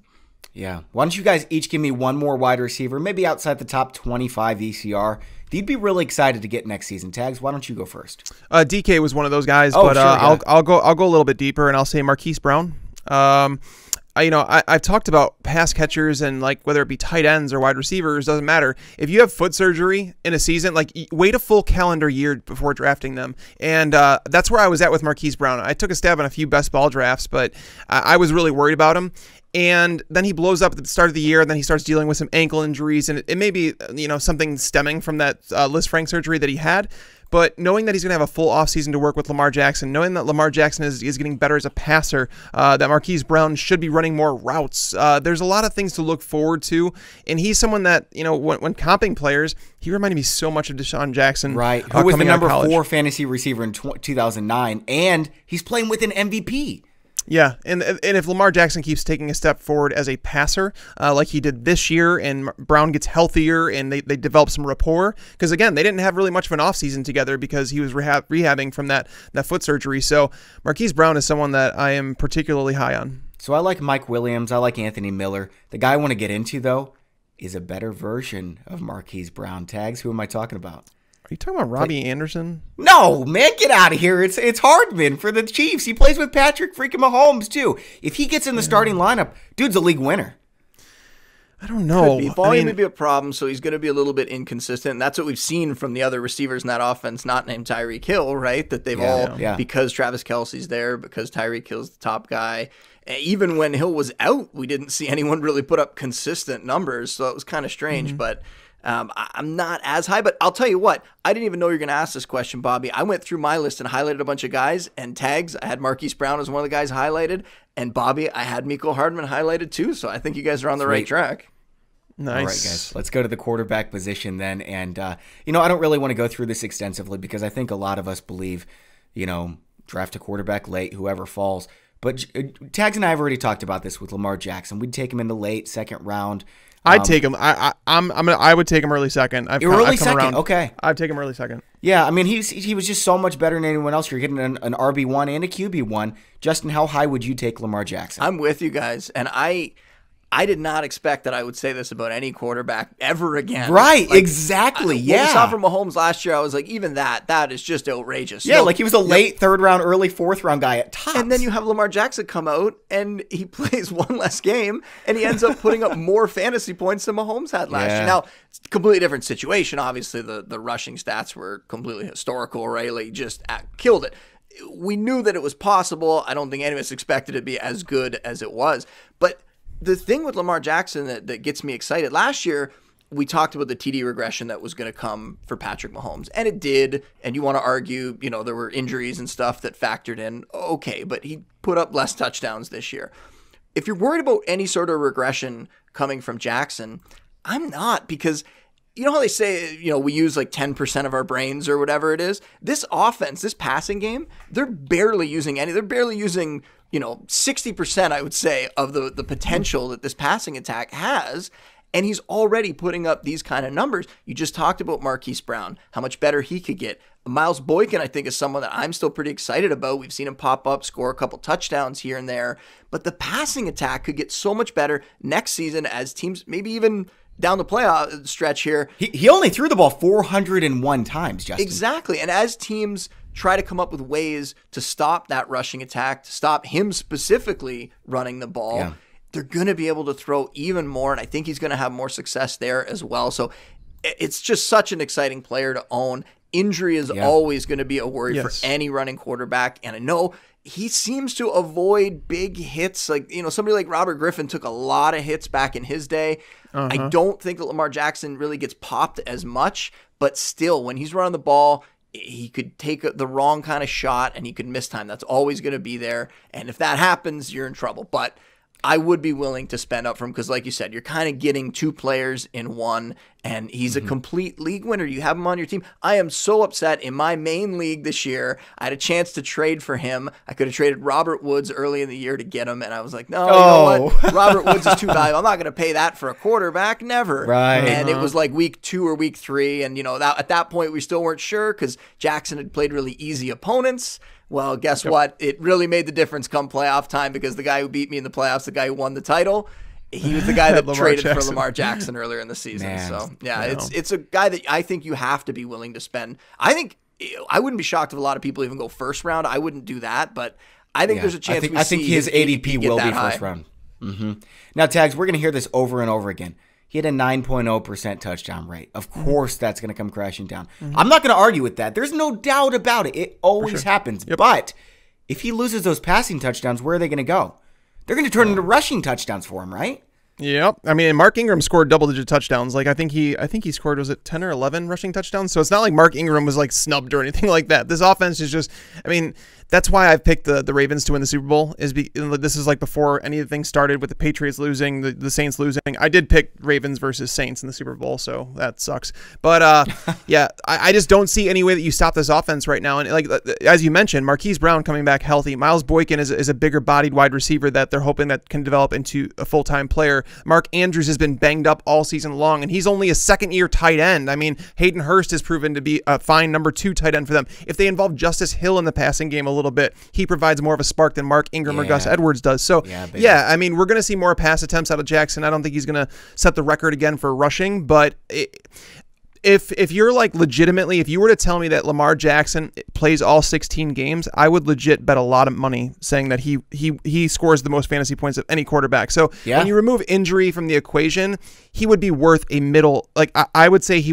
Yeah. Why don't you guys each give me one more wide receiver, maybe outside the top 25 ECR, that you'd be really excited to get next season. Tags, why don't you go first? DK was one of those guys, but sure, I'll go a little bit deeper, and I'll say Marquise Brown. I've talked about pass catchers and like whether it be tight ends or wide receivers, doesn't matter. If you have foot surgery in a season, like wait a full calendar year before drafting them. And that's where I was at with Marquise Brown. I took a stab on a few best ball drafts, but I was really worried about him. And then he blows up at the start of the year, and then he starts dealing with some ankle injuries, and it may be something stemming from that Lisfranc surgery that he had. But knowing that he's going to have a full offseason to work with Lamar Jackson, knowing that Lamar Jackson is getting better as a passer, that Marquise Brown should be running more routes, there's a lot of things to look forward to. And he's someone that, when comping players, he reminded me so much of Deshaun Jackson. Right, who was the number 4 fantasy receiver in 2009, and he's playing with an MVP. Yeah, and if Lamar Jackson keeps taking a step forward as a passer, like he did this year, and Brown gets healthier and they develop some rapport, because again, they didn't have really much of an offseason together because he was rehabbing from that foot surgery. So Marquise Brown is someone that I am particularly high on. So I like Mike Williams. I like Anthony Miller. The guy I want to get into, though, is a better version of Marquise Brown. Tags, who am I talking about? Are you talking about Robbie Anderson? No, man, get out of here. It's Hardman for the Chiefs. He plays with Patrick freaking Mahomes, too. If he gets in the starting lineup, dude's a league winner. I don't know. Could be. Volume may be a problem, so he's going to be a little bit inconsistent. And that's what we've seen from the other receivers in that offense, not named Tyreek Hill, right? That they've because Travis Kelce's there, because Tyreek Hill's the top guy. Even when Hill was out, we didn't see anyone really put up consistent numbers, so it was kind of strange. But I'm not as high. But I'll tell you what, I didn't even know you were going to ask this question, Bobby. I went through my list and highlighted a bunch of guys and tags. I had Marquise Brown as one of the guys highlighted. And Bobby, I had Mecole Hardman highlighted too, so I think you guys are on the right track. Nice. All right, guys, let's go to the quarterback position then. And, I don't really want to go through this extensively because I think a lot of us believe, draft a quarterback late, whoever falls. But Tags and I have already talked about this with Lamar Jackson. We'd take him in the late second round. I'd take him. I would take him early second. Early second. Okay. I'd take him early second. Yeah, I mean he was just so much better than anyone else. You're getting an RB1 and a QB1. Justin, how high would you take Lamar Jackson? I'm with you guys, and I did not expect that I would say this about any quarterback ever again. Right, exactly. What we saw from Mahomes last year, I was like, even that is just outrageous. Yeah, like he was a late third round, early fourth round guy at tops. And then you have Lamar Jackson come out and he plays one less game and he ends up putting up more fantasy points than Mahomes had last year. Now, it's a completely different situation. Obviously, the rushing stats were completely historical, right? Like, just killed it. We knew that it was possible. I don't think any of us expected it to be as good as it was. But the thing with Lamar Jackson that gets me excited, last year we talked about the TD regression that was going to come for Patrick Mahomes, and it did, and you want to argue, there were injuries and stuff that factored in. Okay, but he put up less touchdowns this year. If you're worried about any sort of regression coming from Jackson, I'm not, because you know how they say, we use like 10% of our brains or whatever it is? This offense, this passing game, they're barely using 60%, I would say, of the potential that this passing attack has. And he's already putting up these kind of numbers. You just talked about Marquise Brown, how much better he could get. Miles Boykin, I think, is someone that I'm still pretty excited about. We've seen him pop up, score a couple touchdowns here and there. But the passing attack could get so much better next season as teams, maybe even down the playoff stretch here. He only threw the ball 401 times, Justin. Exactly. And as teams try to come up with ways to stop that rushing attack, to stop him specifically running the ball, they're going to be able to throw even more, and I think he's going to have more success there as well. So it's just such an exciting player to own. Injury is always going to be a worry for any running quarterback, and I know he seems to avoid big hits. Like, somebody like Robert Griffin took a lot of hits back in his day. I don't think that Lamar Jackson really gets popped as much, but still, when he's running the ball, he could take the wrong kind of shot and he could miss time. That's always going to be there. And if that happens, you're in trouble. But I would be willing to spend up for him because, like you said, you're kind of getting two players in one, and he's a complete league winner. You have him on your team. I am so upset. In my main league this year, I had a chance to trade for him. I could have traded Robert Woods early in the year to get him, and I was like, no, you know what? Robert Woods is too valuable. I'm not going to pay that for a quarterback. Never. Right. And it was like week 2 or week 3, and at that point we still weren't sure because Jackson had played really easy opponents. Well, guess what? It really made the difference come playoff time because the guy who beat me in the playoffs, the guy who won the title, he was the guy that traded for Lamar Jackson earlier in the season. Man. So, it's a guy that I think you have to be willing to spend. I think I wouldn't be shocked if a lot of people even go first round. I wouldn't do that, but I think there's a chance I think his ADP will be first round. Now, Tags, we're going to hear this over and over again. He had a 9.0% touchdown rate. Of course, that's going to come crashing down. I'm not going to argue with that. There's no doubt about it. It always happens. But if he loses those passing touchdowns, where are they going to go? They're going to turn into rushing touchdowns for him, right? Yep. I mean, Mark Ingram scored double-digit touchdowns. Like I think he scored, was it 10 or 11 rushing touchdowns? So it's not like Mark Ingram was like snubbed or anything like that. This offense is just, I mean, that's why I've picked the Ravens to win the Super Bowl. This is like before anything started with the Patriots losing, the Saints losing. I did pick Ravens versus Saints in the Super Bowl, so that sucks. But I just don't see any way that you stop this offense right now. And like as you mentioned, Marquise Brown coming back healthy. Miles Boykin is a bigger bodied wide receiver that they're hoping that can develop into a full-time player. Mark Andrews has been banged up all season long, and he's only a second-year tight end. I mean, Hayden Hurst has proven to be a fine number 2 tight end for them. If they involve Justice Hill in the passing game a little bit, he provides more of a spark than Mark Ingram or Gus Edwards does. So, I mean, we're going to see more pass attempts out of Jackson. I don't think he's going to set the record again for rushing, but if you're like legitimately, if you were to tell me that Lamar Jackson plays all 16 games, I would legit bet a lot of money saying that he scores the most fantasy points of any quarterback. So when you remove injury from the equation, he would be worth a middle. Like I would say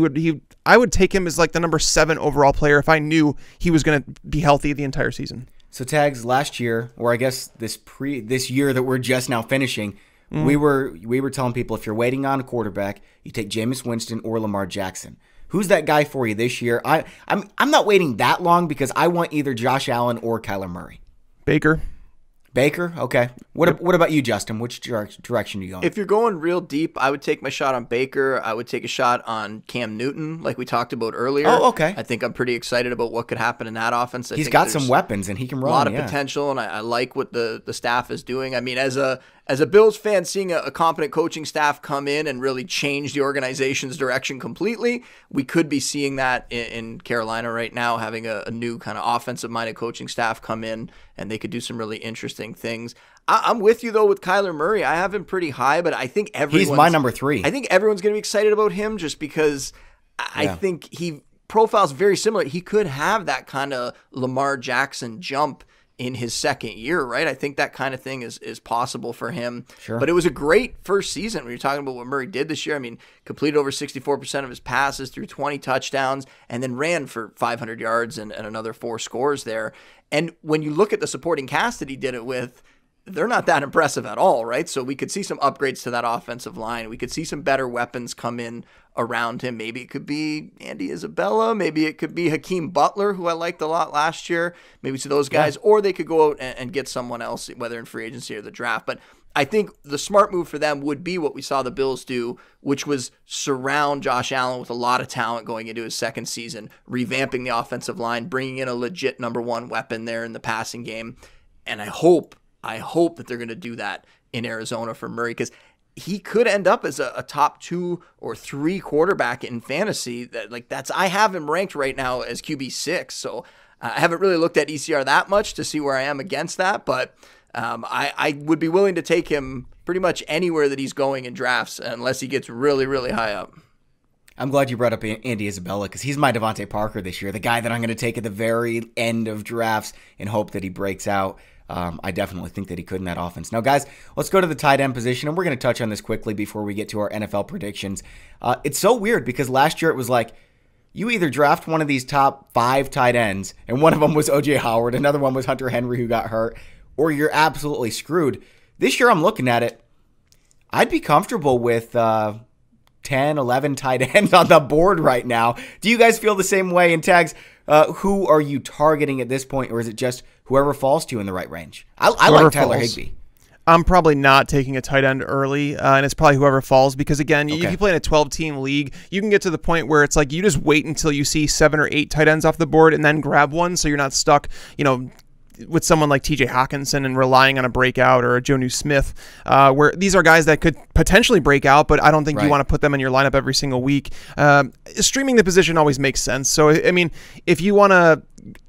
I would take him as like the number 7 overall player if I knew he was going to be healthy the entire season. So Tags, last year, or I guess this year that we're just now finishing, we were telling people if you're waiting on a quarterback, you take Jameis Winston or Lamar Jackson. Who's that guy for you this year? I'm not waiting that long because I want either Josh Allen or Kyler Murray. Baker. Okay. What about you, Justin? Which direction are you going? If you're going real deep, I would take my shot on Baker. I would take a shot on Cam Newton, like we talked about earlier. Oh, okay. I think I'm pretty excited about what could happen in that offense. He's got some weapons and he can run. A lot of potential, and I like what the staff is doing. I mean, as a Bills fan, seeing a competent coaching staff come in and really change the organization's direction completely, we could be seeing that in Carolina right now, having a new kind of offensive-minded coaching staff come in, and they could do some really interesting things. I'm with you, though, with Kyler Murray. I have him pretty high, but I think he's my number 3. I think everyone's going to be excited about him just because I think he profiles very similar. He could have that kind of Lamar Jackson jump in his second year, right? I think that kind of thing is possible for him. Sure. But it was a great first season when you're talking about what Murray did this year. I mean, completed over 64% of his passes, threw 20 touchdowns, and then ran for 500 yards and another 4 scores there. And when you look at the supporting cast that he did it with, they're not that impressive at all, right? So we could see some upgrades to that offensive line. We could see some better weapons come in around him. Maybe it could be Andy Isabella. Maybe it could be Hakeem Butler, who I liked a lot last year. Maybe to those guys. Or they could go out and get someone else, whether in free agency or the draft. But I think the smart move for them would be what we saw the Bills do, which was surround Josh Allen with a lot of talent going into his second season, revamping the offensive line, bringing in a legit number 1 weapon there in the passing game. And I hope that they're going to do that in Arizona for Murray, because he could end up as a top 2 or 3 quarterback in fantasy. I have him ranked right now as QB6. So I haven't really looked at ECR that much to see where I am against that, but I would be willing to take him pretty much anywhere that he's going in drafts, unless he gets really, really high up. I'm glad you brought up Andy Isabella, because he's my Devontae Parker this year, the guy that I'm going to take at the very end of drafts and hope that he breaks out. I definitely think that he could in that offense. Now, guys, let's go to the tight end position, and we're going to touch on this quickly before we get to our NFL predictions. It's so weird because last year it was like you either draft one of these top 5 tight ends, and one of them was O.J. Howard, another one was Hunter Henry who got hurt, or you're absolutely screwed. This year I'm looking at it. I'd be comfortable with 10, 11 tight ends on the board right now. Do you guys feel the same way? And Tags, who are you targeting at this point, or is it just whoever falls to you in the right range? I like Tyler Higbee. I'm probably not taking a tight end early, and it's probably whoever falls, because, again, if you play in a 12-team league, you can get to the point where it's like you just wait until you see 7 or 8 tight ends off the board and then grab one, so you're not stuck, with someone like TJ Hawkinson and relying on a breakout, or a Jonnu Smith, where these are guys that could potentially break out, but I don't think you want to put them in your lineup every single week. Streaming the position always makes sense. So, I mean, if you want to,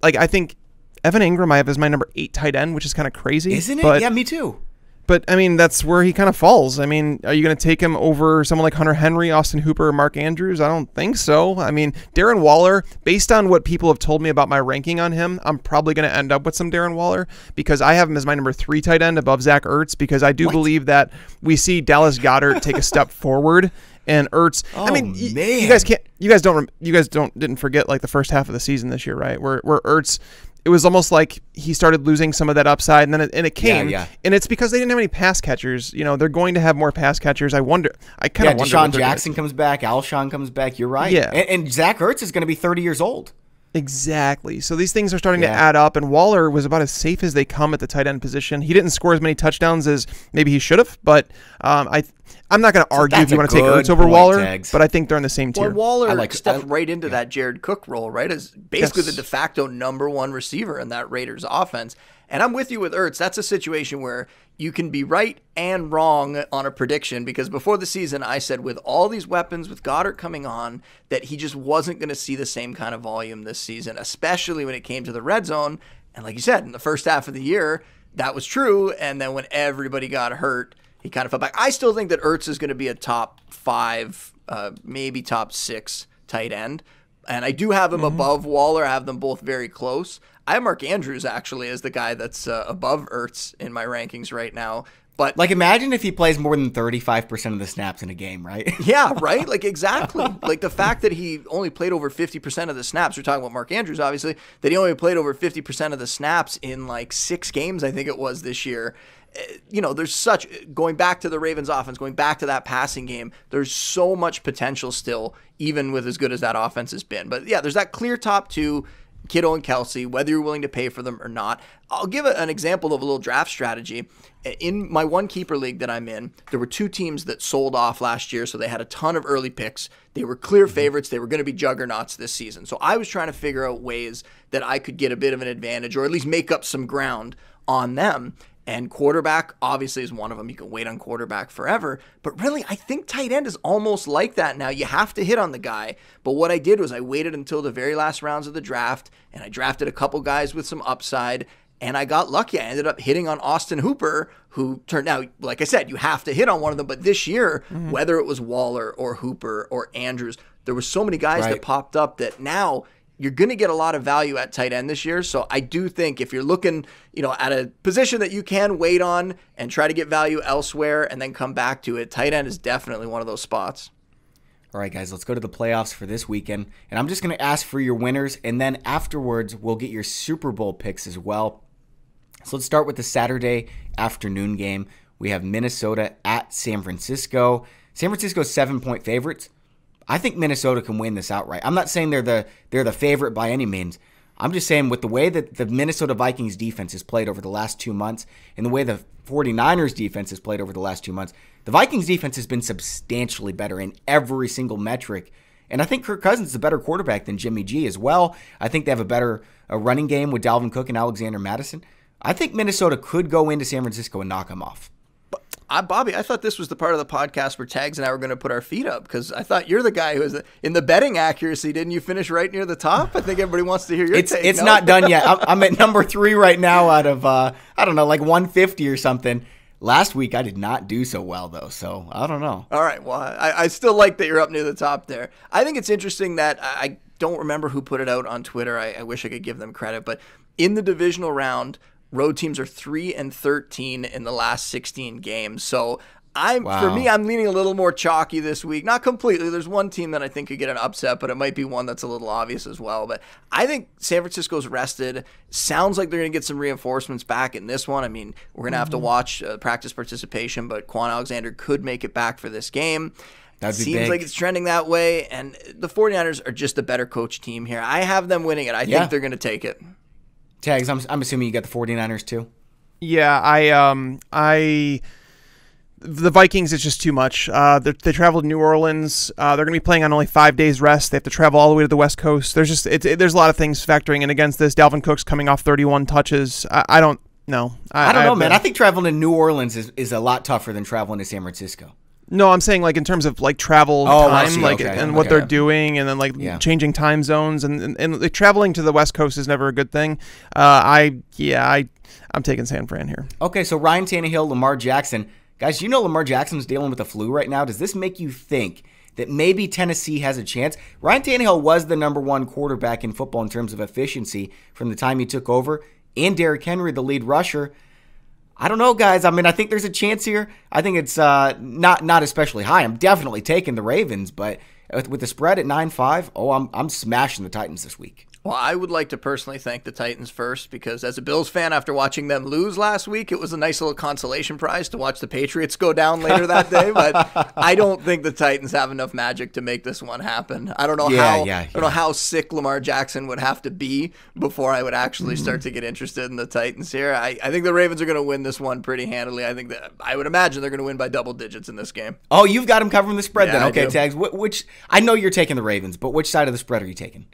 I think Evan Ingram I have as my number 8 tight end, which is kind of crazy. Isn't it? Yeah, me too. But, I mean, that's where he kind of falls. I mean, are you going to take him over someone like Hunter Henry, Austin Hooper, or Mark Andrews? I don't think so. I mean, Darren Waller, based on what people have told me about my ranking on him, I'm probably going to end up with some Darren Waller, because I have him as my number 3 tight end above Zach Ertz, because I do believe that we see Dallas Goedert take a step forward. And Ertz, you guys didn't forget the first half of the season this year, right? Where Ertz, it was almost like he started losing some of that upside, and then it came, and it's because they didn't have any pass catchers. They're going to have more pass catchers. I wonder. Deshaun Jackson comes back, Alshon comes back. You're right. Yeah, and Zach Ertz is going to be 30 years old. Exactly. So these things are starting to add up, and Waller was about as safe as they come at the tight end position. He didn't score as many touchdowns as maybe he should have, but I'm not going to argue if you want to take Ertz over Waller, but I think they're in the same tier. Well, Waller stepped right into that Jared Cook role, right? As basically the de facto number 1 receiver in that Raiders offense. And I'm with you with Ertz. That's a situation where you can be right and wrong on a prediction, because before the season I said with all these weapons, with Goddard coming on, that he just wasn't going to see the same kind of volume this season, especially when it came to the red zone. And like you said, in the first half of the year, that was true. And then when everybody got hurt, he kind of fell back. I still think that Ertz is going to be a top 5, maybe top 6 tight end. And I do have him above Waller. I have them both very close. I have Mark Andrews actually as the guy that's above Ertz in my rankings right now. But like, imagine if he plays more than 35% of the snaps in a game, right? Yeah, right? Like, exactly. Like, the fact that he only played over 50% of the snaps, we're talking about Mark Andrews, obviously, that he only played over 50% of the snaps in, like, 6 games, I think it was this year. You know, there's such, going back to the Ravens offense, going back to that passing game, there's so much potential still, even with as good as that offense has been. But, yeah, there's that clear top 2, Kittle and Kelsey, whether you're willing to pay for them or not. I'll give an example of a little draft strategy. In my one keeper league that I'm in, there were 2 teams that sold off last year, so they had a ton of early picks. They were clear favorites. They were going to be juggernauts this season. So I was trying to figure out ways that I could get a bit of an advantage or at least make up some ground on them. And quarterback obviously is one of them. You can wait on quarterback forever. But really, I think tight end is almost like that now. You have to hit on the guy. But what I did was I waited until the very last rounds of the draft, and I drafted a couple guys with some upside, and I got lucky. I ended up hitting on Austin Hooper, who turned out, like I said, you have to hit on one of them. But this year, whether it was Waller or Hooper or Andrews, there were so many guys that popped up that now you're going to get a lot of value at tight end this year. So I do think if you're looking, you know, at a position that you can wait on and try to get value elsewhere and then come back to it, tight end is definitely one of those spots. All right, guys, let's go to the playoffs for this weekend. And I'm just going to ask for your winners, and then afterwards, we'll get your Super Bowl picks as well. So let's start with the Saturday afternoon game. We have Minnesota at San Francisco. San Francisco's 7-point favorites. I think Minnesota can win this outright. I'm not saying they're the favorite by any means. I'm just saying with the way that the Minnesota Vikings defense has played over the last 2 months and the way the 49ers defense has played over the last 2 months, the Vikings defense has been substantially better in every single metric. And I think Kirk Cousins is a better quarterback than Jimmy G as well. I think they have a better running game with Dalvin Cook and Alexander Mattison. I think Minnesota could go into San Francisco and knock them off. Bobby, I thought this was the part of the podcast where Tags and I were going to put our feet up because I thought you're the guy who is in the betting accuracy. Didn't you finish right near the top? I think everybody wants to hear your take. It's not done yet. I'm at number 3 right now out of, I don't know, like 150 or something. Last week I did not do so well, though, so I don't know. All right, well, I still like that you're up near the top there. I think it's interesting that I don't remember who put it out on Twitter. I wish I could give them credit, but in the divisional round, road teams are 3-13 in the last 16 games. So for me, I'm leaning a little more chalky this week. Not completely. There's one team that I think could get an upset, but it might be one that's a little obvious as well. But I think San Francisco's rested. Sounds like they're going to get some reinforcements back in this one. I mean, we're going to have to watch practice participation, but Quan Alexander could make it back for this game. Seems like it's trending that way. And the 49ers are just a better coach team here. I have them winning it. I think they're going to take it. Tags, I'm assuming you got the 49ers too? Yeah, the Vikings, it's just too much. They travel to New Orleans. They're going to be playing on only 5 days rest. They have to travel all the way to the West Coast. There's a lot of things factoring in against this. Dalvin Cook's coming off 31 touches. I don't know. I don't know, man. I think traveling to New Orleans is a lot tougher than traveling to San Francisco. No, I'm saying like in terms of like travel time, what they're doing, and then like changing time zones, and like, traveling to the West Coast is never a good thing. I'm taking San Fran here. Okay, so Ryan Tannehill, Lamar Jackson, guys, you know Lamar Jackson's dealing with the flu right now. Does this make you think that maybe Tennessee has a chance? Ryan Tannehill was the number 1 quarterback in football in terms of efficiency from the time he took over, and Derrick Henry, the lead rusher. I don't know, guys. I mean, I think there's a chance here. I think it's not especially high. I'm definitely taking the Ravens, but with the spread at 9-5, I'm smashing the Titans this week. Well, I would like to personally thank the Titans first because as a Bills fan, after watching them lose last week, it was a nice little consolation prize to watch the Patriots go down later that day. But I don't think the Titans have enough magic to make this one happen. I don't know I don't know how sick Lamar Jackson would have to be before I would actually start to get interested in the Titans here. I think the Ravens are going to win this one pretty handily. I would imagine they're going to win by double digits in this game. Oh, you've got them covering the spread then. Okay, Tags. Which I know you're taking the Ravens, but which side of the spread are you taking?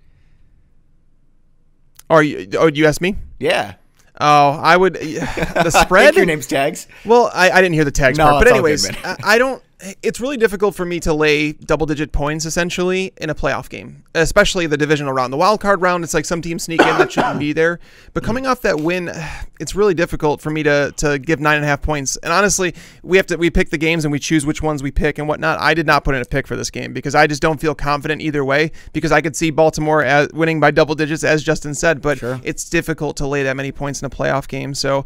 You asked me? Yeah. Oh, I would. The spread? Your name's Tags. Well, I didn't hear the Tags part. But anyways, good, I don't. it's really difficult for me to lay double-digit points, essentially, in a playoff game, especially the divisional round. The wild card round, it's like some teams sneak in that shouldn't be there. But coming off that win, it's really difficult for me to give 9.5 points. And honestly, we pick the games and we choose which ones we pick and whatnot. I did not put in a pick for this game because I just don't feel confident either way, because I could see Baltimore winning by double digits, as Justin said, but it's difficult to lay that many points in a playoff game. So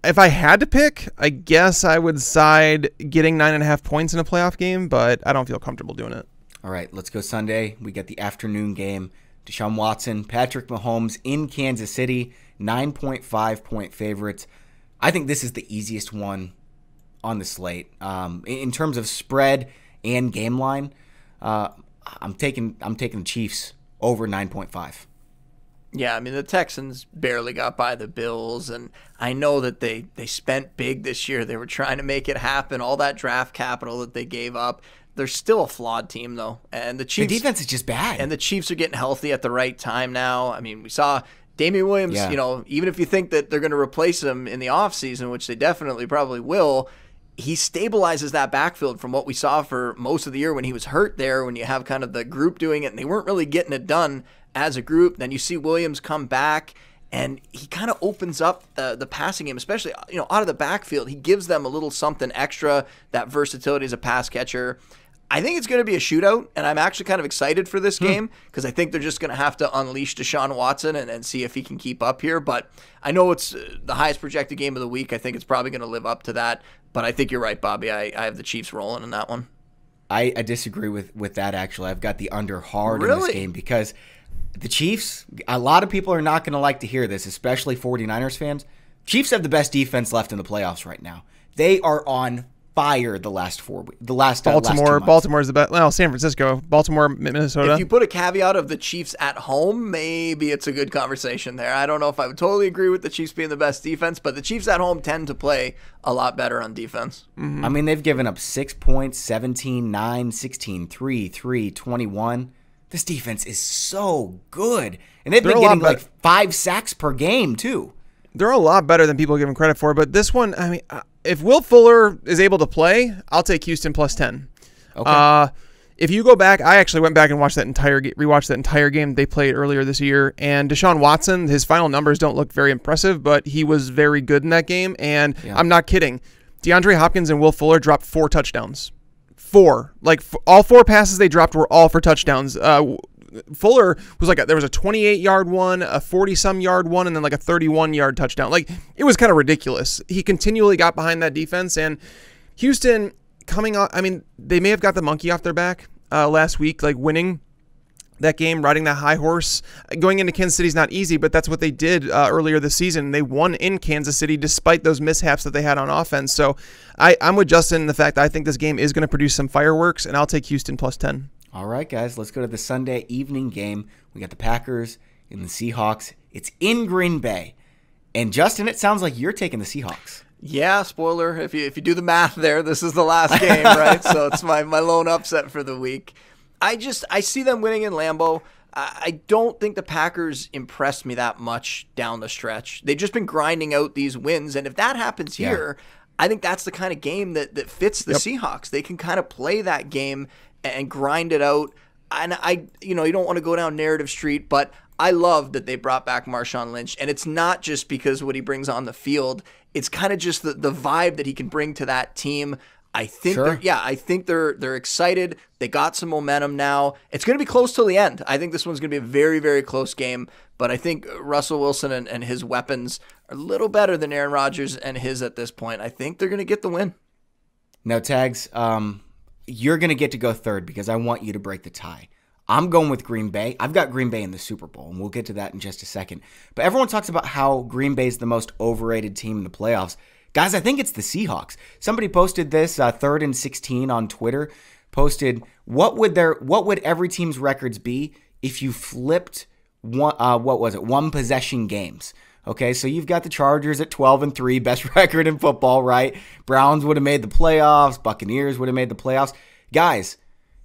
if I had to pick, I guess I would side getting 9.5 points in a playoff game, but I don't feel comfortable doing it. All right, let's go Sunday. We got the afternoon game. Deshaun Watson, Patrick Mahomes in Kansas City, 9.5 point favorites. I think this is the easiest one on the slate. In terms of spread and game line, I'm taking the Chiefs over 9.5. Yeah, I mean, the Texans barely got by the Bills, and I know that they spent big this year. They were trying to make it happen, all that draft capital that they gave up. They're still a flawed team, though. And the Chiefs, the defense is just bad. And the Chiefs are getting healthy at the right time now. I mean, we saw Damian Williams, even if you think that they're going to replace him in the offseason, which they definitely probably will, he stabilizes that backfield from what we saw for most of the year when he was hurt there, when you have kind of the group doing it, and they weren't really getting it done as a group. Then you see Williams come back, and he kind of opens up the passing game, especially out of the backfield. He gives them a little something extra, that versatility as a pass catcher. I think it's going to be a shootout, and I'm actually kind of excited for this game because I think they're just going to have to unleash Deshaun Watson and see if he can keep up here. But I know it's the highest projected game of the week. I think it's probably going to live up to that. But I think you're right, Bobby. I have the Chiefs rolling in that one. I disagree with that, actually. I've got the under hard in this game because the Chiefs, a lot of people are not going to like to hear this, especially 49ers fans. Chiefs have the best defense left in the playoffs right now. They are on fire the last 4 weeks. last 2 months. Baltimore's the best. Well, San Francisco, Baltimore, Minnesota. If you put a caveat of the Chiefs at home, maybe it's a good conversation there. I don't know if I would totally agree with the Chiefs being the best defense, but the Chiefs at home tend to play a lot better on defense. I mean, they've given up 6 points, 17, 9, 16, 3, 3, 21. This defense is so good. And they've been getting like 5 sacks per game, too. They're a lot better than people give them credit for. But this one, I mean, if Will Fuller is able to play, I'll take Houston plus 10. Okay. If you go back, I actually went back and rewatched that entire game they played earlier this year. And Deshaun Watson, his final numbers don't look very impressive, but he was very good in that game. And I'm not kidding. DeAndre Hopkins and Will Fuller dropped 4 touchdowns. 4. All 4 passes they dropped were all for touchdowns. Fuller was there was a 28-yard one, a 40-some yard one, and then like a 31-yard touchdown. It was kind of ridiculous. He continually got behind that defense, and Houston coming off, I mean, they may have got the monkey off their back last week, winning that game, riding that high horse. Going into Kansas City is not easy, but that's what they did earlier this season. They won in Kansas City despite those mishaps that they had on offense. So I'm with Justin in the fact that I think this game is going to produce some fireworks, and I'll take Houston plus 10. All right, guys, let's go to the Sunday evening game. We got the Packers and the Seahawks. It's in Green Bay. And Justin, it sounds like you're taking the Seahawks. Yeah, spoiler. If you do the math there, this is the last game, right? So it's my lone upset for the week. I see them winning in Lambeau. I don't think the Packers impressed me that much down the stretch. They've just been grinding out these wins, and if that happens here, I think that's the kind of game that fits the Seahawks. They can kind of play that game and grind it out. And you don't want to go down narrative street, but I love that they brought back Marshawn Lynch. And it's not just because what he brings on the field. It's kind of just the vibe that he can bring to that team. I think they're excited. They got some momentum now. It's going to be close till the end. I think this one's going to be a very, very close game. But I think Russell Wilson and his weapons are a little better than Aaron Rodgers and his at this point. I think they're going to get the win. Now, Tags, you're going to get to go third because I want you to break the tie. I'm going with Green Bay. I've got Green Bay in the Super Bowl, and we'll get to that in just a second. But everyone talks about how Green Bay is the most overrated team in the playoffs. Guys, I think it's the Seahawks. Somebody posted this 3rd and 16 on Twitter. Posted what would every team's records be if you flipped one possession games. Okay, so you've got the Chargers at 12-3, best record in football, right? Browns would have made the playoffs. Buccaneers would have made the playoffs. Guys,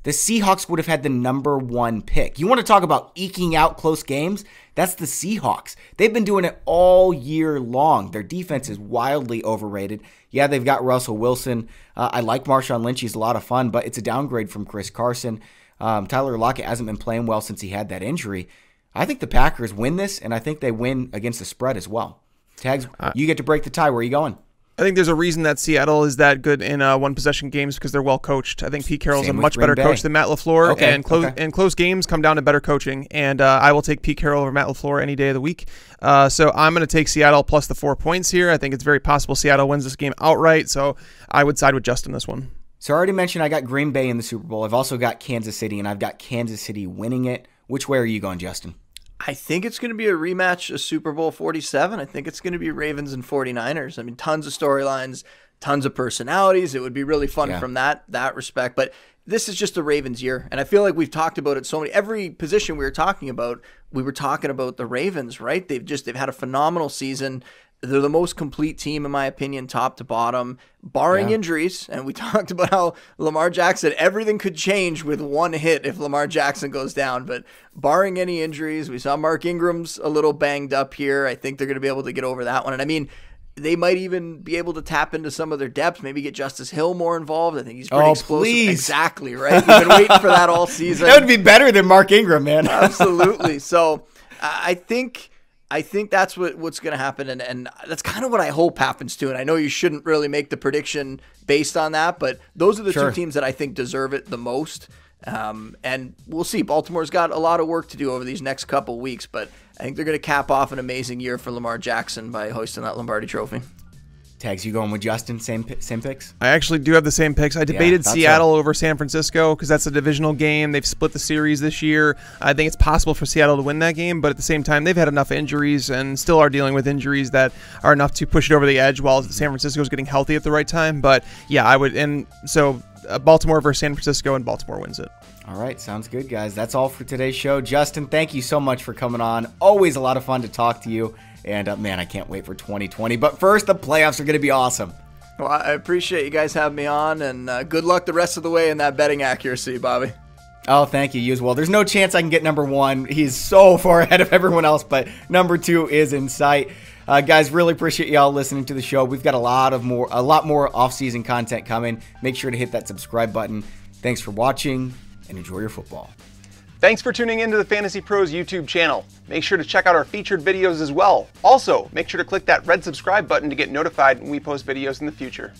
the Seahawks would have had the #1 pick. You want to talk about eking out close games? That's the Seahawks. They've been doing it all year long. Their defense is wildly overrated. Yeah, they've got Russell Wilson. I like Marshawn Lynch. He's a lot of fun, but it's a downgrade from Chris Carson. Tyler Lockett hasn't been playing well since he had that injury. I think the Packers win this, and I think they win against the spread as well. Tags, you get to break the tie. Where are you going? I think there's a reason that Seattle is that good in one-possession games because they're well coached. I think Pete Carroll's a much better coach than Matt LaFleur, and close games come down to better coaching. And I will take Pete Carroll over Matt LaFleur any day of the week. So I'm going to take Seattle plus the 4 points here. I think it's very possible Seattle wins this game outright. So I would side with Justin this one. So I already mentioned I got Green Bay in the Super Bowl. I've also got Kansas City, and I've got Kansas City winning it. Which way are you going, Justin? I think it's going to be a rematch of Super Bowl 47. I think it's going to be Ravens and 49ers. I mean, tons of storylines, tons of personalities. It would be really fun from that respect. But this is just the Ravens year. And I feel like we've talked about it so many. Every position we were talking about the Ravens, right? They've had a phenomenal season. They're the most complete team, in my opinion, top to bottom, barring injuries. And we talked about how Lamar Jackson, everything could change with one hit if Lamar Jackson goes down. But barring any injuries, we saw Mark Ingram's a little banged up here. I think they're going to be able to get over that one. And I mean, they might even be able to tap into some of their depth, maybe get Justice Hill more involved. I think he's pretty explosive. Please. Exactly, right? We've been waiting for that all season. That would be better than Mark Ingram, man. Absolutely. So I think that's what's going to happen, and that's kind of what I hope happens too. And I know you shouldn't really make the prediction based on that, but those are the two teams that I think deserve it the most. And we'll see. Baltimore's got a lot of work to do over these next couple weeks, but I think they're going to cap off an amazing year for Lamar Jackson by hoisting that Lombardi Trophy. Tags, you going with Justin? Same picks? I actually do have the same picks. I debated Seattle over San Francisco because that's a divisional game. They've split the series this year. I think it's possible for Seattle to win that game, but at the same time, they've had enough injuries and still are dealing with injuries that are enough to push it over the edge while San Francisco is getting healthy at the right time. But yeah, I would. And so Baltimore versus San Francisco, and Baltimore wins it. All right, sounds good, guys. That's all for today's show. Justin, thank you so much for coming on. Always a lot of fun to talk to you. And man, I can't wait for 2020. But first, the playoffs are going to be awesome. Well, I appreciate you guys having me on, and good luck the rest of the way in that betting accuracy, Bobby. Oh, thank you as well. There's no chance I can get #1. He's so far ahead of everyone else, but #2 is in sight. Guys, really appreciate y'all listening to the show. We've got a lot more off-season content coming. Make sure to hit that subscribe button. Thanks for watching, and enjoy your football. Thanks for tuning into the Fantasy Pros YouTube channel. Make sure to check out our featured videos as well. Also, make sure to click that red subscribe button to get notified when we post videos in the future.